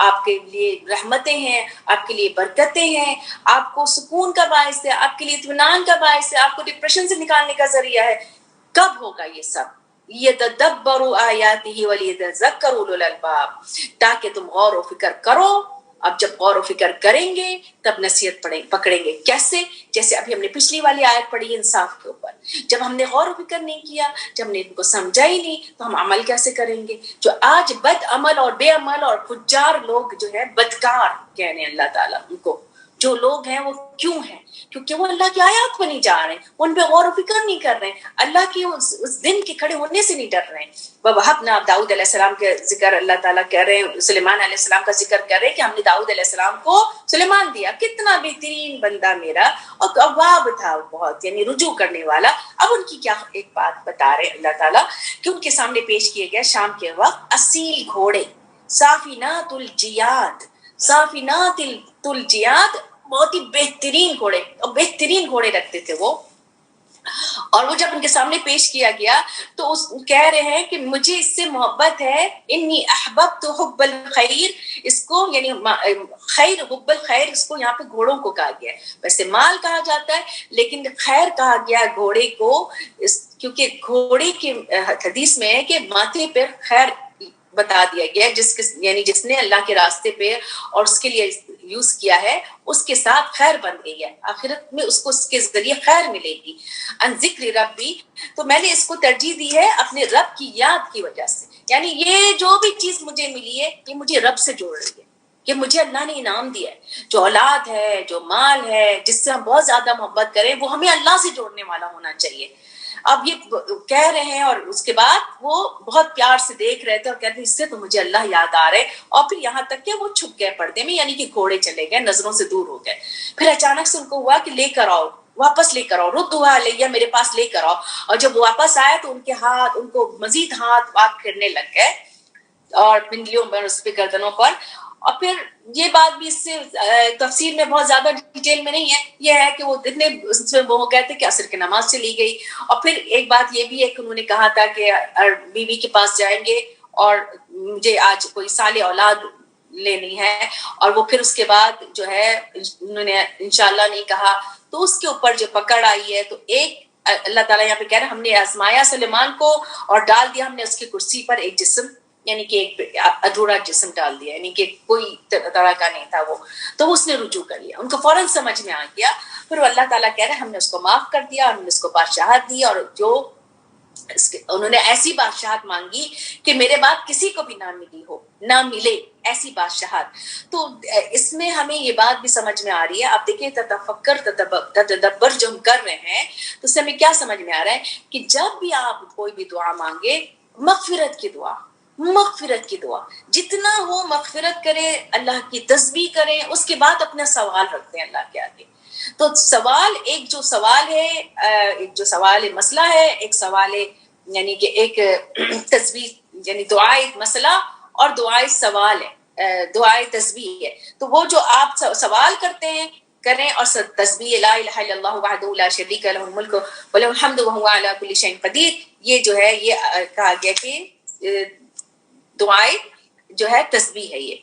آپ کے لیے رحمتیں ہیں, آپ کے لیے برکتیں ہیں, آپ کو سکون کا باعث ہے, آپ کے لیے اطمینان کا باعث ہے, آپ کو ڈپریشن سے نکالنے کا ذریعہ ہے. کب ہوگا یہ سب؟ یتدبروا آیاتہ ولیتذکروا اولو الالباب, تاکہ تم غور و فکر کرو اب جب غور و فکر کریں گے تب نصیحت پکڑیں گے. کیسے؟ جیسے ابھی ہم نے پچھلی والی آیت پڑھی انصاف کے اوپر. جب ہم نے غور و فکر نہیں کیا، جب ہم نے ان کو سمجھا ہی نہیں، تو ہم عمل کیسے کریں گے؟ جو آج بد عمل اور بے عمل اور فجار لوگ جو ہے بدکار کہہ رہے ہیں اللہ تعالیٰ ان کو، جو لوگ ہیں وہ کیوں ہیں؟ کیونکہ وہ اللہ کی آیات کو نہیں جا رہے ہیں، ان پہ غور و فکر نہیں کر رہے ہیں، اللہ کی اس دن کے کھڑے ہونے سے نہیں ڈر رہے ہیں. وَوَهَبْنَا داؤد علیہ السلام کے ذکر اللہ تعالیٰ کہہ رہے ہیں، سلیمان علیہ السلام کا ذکر کر رہے ہیں کہ ہم نے داؤد علیہ السلام کو سلیمان دیا، کتنا بہترین بندہ میرا، اور اواب تھا بہت، یعنی رجوع کرنے والا. اب ان کی کیا ایک بات بتا رہے اللہ تعالیٰ کہ ان کے سامنے پیش کیے گئے شام کے وقت اصیل گھوڑے، صافنات الجیاد، صافنات الجیاد، بہت ہی بہترین گھوڑے، اور بہترین گھوڑے رکھتے تھے وہ. اور وہ جب ان کے سامنے پیش کیا گیا تو کہہ رہے ہیں کہ مجھے اس سے محبت ہے، انی احببت حب الخیر، اس کو یعنی خیر، حب الخیر، اس کو یہاں پہ گھوڑوں کو کہا گیا ہے. ویسے مال کہا جاتا ہے لیکن خیر کہا گیا گھوڑے کو، کیونکہ گھوڑے کے حدیث میں ہے کہ ماتھے پہ خیر بتا دیا گیا ہے، یعنی جس نے اللہ کے راستے پہ اور اس کے لیے یوز کیا ہے اس کے ساتھ خیر بن گئی ہے، آخرت میں اس کو اس کے ذریعے خیر ملے گی. ان ذکر ربی، تو میں نے اس کو ترجیح دی ہے اپنے رب کی یاد کی وجہ سے، یعنی یہ جو بھی چیز مجھے ملی ہے یہ مجھے رب سے جوڑ رہی ہے، کہ مجھے اللہ نے انعام دیا ہے. جو اولاد ہے، جو مال ہے، جس سے ہم بہت زیادہ محبت کریں، وہ ہمیں اللہ سے جوڑنے والا ہونا چاہیے. اب یہ کہہ رہے ہیں اور اس کے بعد وہ بہت پیار سے دیکھ رہے تھے اور کہتے ہیں اس سے تو مجھے اللہ یاد آ رہے، اور پھر یہاں تک کہ وہ چھپ گئے پردے میں، یعنی کہ گھوڑے چلے گئے، نظروں سے دور ہو گئے. پھر اچانک سے ان کو ہوا کہ لے کر آؤ، واپس لے کر آؤ، ردوا علیہ، میرے پاس لے کر آؤ. اور جب واپس آئے تو ان کے ہاتھ، ان کو مزید ہاتھ پھرنے لگ گئے اور پنڈلیوں پر، اس پہ گردنوں پر. اور پھر یہ بات بھی اس سے تفسیر میں بہت زیادہ ڈیٹیل میں نہیں ہے، یہ ہے کہ وہ اتنے وہ گئے تھے کہ عصر کی نماز چلی گئی. اور پھر ایک بات یہ بھی ہے کہ انہوں نے کہا تھا کہ بیوی کے پاس جائیں گے اور مجھے آج کوئی صالح اولاد لینی ہے، اور وہ پھر اس کے بعد جو ہے انہوں نے انشاءاللہ نہیں کہا. تو اس کے اوپر جو پکڑ آئی ہے، تو ایک اللہ تعالیٰ یہاں پہ کہہ رہے ہیں ہم نے آزمایا سلیمان کو اور ڈال دیا ہم نے اس کی کرسی پر ایک جسم، یعنی کہ ایک ادھورا جسم ڈال دیا، یعنی کہ کوئی طرح کا نہیں تھا وہ. تو اس نے رجوع کر لیا، ان کو فوراً سمجھ میں آ گیا. پھر اللہ تعالیٰ کہہ رہے ہیں ہم نے اس کو معاف کر دیا، ہم نے اس کو بادشاہت دی، اور جو انہوں نے ایسی بادشاہت مانگی کہ میرے بعد کسی کو بھی نہ ملی ہو، نہ ملے ایسی بادشاہت. تو اس میں ہمیں یہ بات بھی سمجھ میں آ رہی ہے. آپ دیکھیں تدبر جو ہم کر رہے ہیں تو اس سے ہمیں کیا سمجھ میں آ رہا ہے کہ جب بھی آپ کوئی بھی دعا مانگے، مغفرت کی دعا، مغفرت کی دعا جتنا ہو مغفرت کریں، اللہ کی تسبیح کریں، اس کے بعد اپنا سوال رکھتے ہیں اللہ کے آگے. تو سوال، ایک جو سوال ہے، ایک جو سوال مسئلہ ہے، ایک سوال یعنی کہ ایک تسبیح، یعنی دعائے مسئلہ اور دعائے سوال ہے، دعائے تسبیح ہے. تو وہ جو آپ سوال کرتے ہیں کریں، اور تسبیح لا الہ الا اللہ وحدہ لا شریک لہ الملک ولہ الحمد وہو علی کل شیء قدیر، یہ جو ہے یہ کہا گیا کہ دعائے جو ہے تسبیح ہے یہ.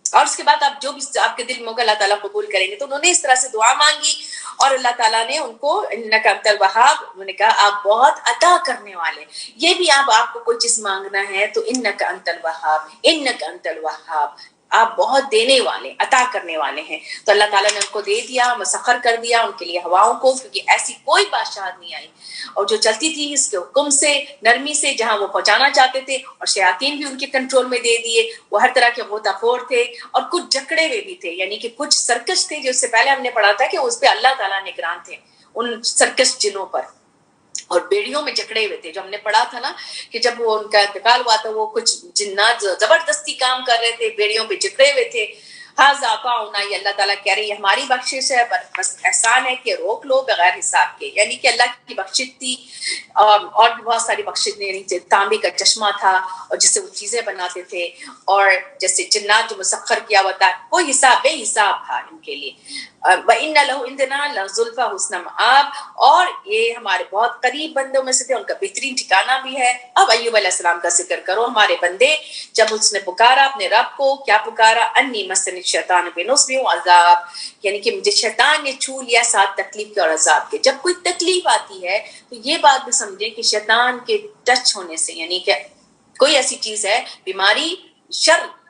اور اس کے بعد آپ جو بھی آپ کے دل میں ہوگا اللہ تعالیٰ قبول کریں گے. تو انہوں نے اس طرح سے دعا مانگی اور اللہ تعالیٰ نے ان کو انک انت الوہاب، انہوں نے کہا آپ بہت عطا کرنے والے. یہ بھی آپ کو کوئی چیز مانگنا ہے تو انک انت الوہاب، انک انت الوہاب، آپ بہت دینے والے، عطا کرنے والے ہیں. تو اللہ تعالیٰ نے ان کو دے دیا، مسخر کر دیا ان کے لیے ہواؤں کو، کیونکہ ایسی کوئی بادشاہت نہیں آئی اور جو چلتی تھی اس کے حکم سے، نرمی سے، جہاں وہ پہنچانا چاہتے تھے. اور شیاطین بھی ان کے کنٹرول میں دے دیے، وہ ہر طرح کے غوطہ خور تھے، اور کچھ جکڑے ہوئے بھی تھے، یعنی کہ کچھ سرکش تھے. جس سے پہلے ہم نے پڑھا تھا کہ اس پہ اللہ تعالیٰ نگران تھے ان سرکش جنوں پر، اور بیڑیوں میں جکڑے ہوئے تھے. جو ہم نے پڑھا تھا نا کہ جب وہ ان کا انتقال ہوا تو وہ کچھ جنات زبردستی کام کر رہے تھے، بیڑیوں پہ جکڑے ہوئے تھے. ہاذا عطاؤنا، یہ اللہ تعالیٰ کہہ رہی ہے ہماری بخشش ہے، بس احسان ہے کہ روک لو بغیر حساب کے. یعنی کہ اللہ کی بخشش تھی، اور بھی بہت ساری بخشش، یعنی تانبے کا چشمہ تھا اور جس سے وہ چیزیں بناتے تھے، اور جیسے جنات جو مسخر کیا ہوا تھا، کوئی حساب بے حساب تھا ان کے لیے. وَإِنَّ لَهُ عِندَنَا لَزُلْفَىٰ حُسْنَ مَآبٍ، اور یہ ہمارے بہت قریب بندوں میں سے تھے، ان کا بہترین ٹھکانہ بھی ہے. اب ایوب علیہ السلام کا ذکر کرو، ہمارے بندے جب اس نے پکارا اپنے رب کو، کیا پکارا؟ انی مسنی الشیطان بنصب وعذاب، یعنی کہ مجھے شیطان نے چھو لیا ساتھ تکلیف کے اور عذاب کے. جب کوئی تکلیف آتی ہے تو یہ بات بھی سمجھیں کہ شیطان کے ٹچ ہونے سے، یعنی کہ کوئی ایسی چیز ہے، بیماری، شر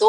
2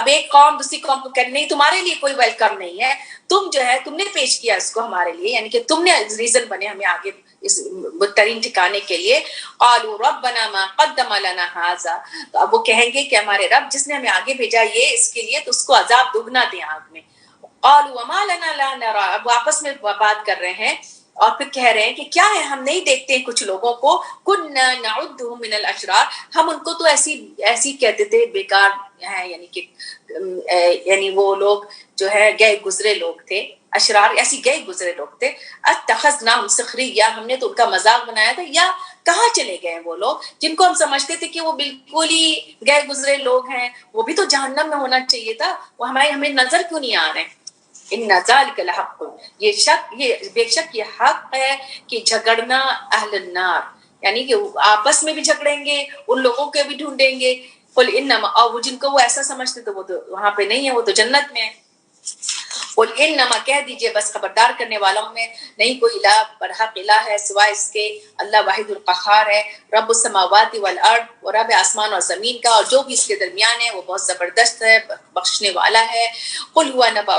اب ایک قوم دوسری قوم کو کہ نہیں تمہارے لیے کوئی ویلکم نہیں ہے, تم جو ہے تم نے پیش کیا اس کو ہمارے لیے, یعنی کہ تم نے ریزن بنے ہمیں آگے اس بدترین ٹھکانے کے لیے. قالوا ربنا ما قدم لنا هذا, تو اب وہ کہیں گے کہ ہمارے رب جس نے ہمیں آگے بھیجا یہ اس کے لیے, تو اس کو عذاب دگنا دیں آگ میں. قالوا وما لنا لا نرى, اب آپس میں بات کر رہے ہیں اور پھر کہہ رہے ہیں کہ کیا ہے ہم نہیں دیکھتے ہیں کچھ لوگوں کو, كنا نعدهم من الاشرار, ہم ان کو تو ایسی کہتے تھے بیکار ہیں, یعنی کہ یعنی وہ لوگ جو ہے گئے گزرے لوگ تھے, اشرار ایسی گئے گزرے لوگ تھے. اتخذناهم سخریا, ہم نے تو ان کا مذاق بنایا تھا. یا کہاں چلے گئے وہ لوگ جن کو ہم سمجھتے تھے کہ وہ بالکل ہی گئے گزرے لوگ ہیں, وہ بھی تو جہنم میں ہونا چاہیے تھا, وہ ہمیں نظر کیوں نہیں آ رہے ہیں. ان ذالک لحق, یہ بے شک یہ حق ہے کہ جھگڑنا اہل النار, یعنی کہ آپس میں بھی جھگڑیں گے, ان لوگوں کے بھی ڈھونڈیں گے. قل انما, اور جن کو وہ ایسا سمجھتے تو وہ تو وہاں پہ نہیں ہے, وہ تو جنت میں ہے. قل انما, کہہ دیجئے بس خبردار کرنے والوں میں, نہیں کوئی الہ برحق الہ ہے سوائے اس کے, اللہ واحد القہار ہے. رب السماوات والارض, اور رب آسمان اور زمین کا, اور جو بھی اس کے درمیان ہے وہ بہت زبردست ہے, بخشنے والا ہے. قل هو نبأ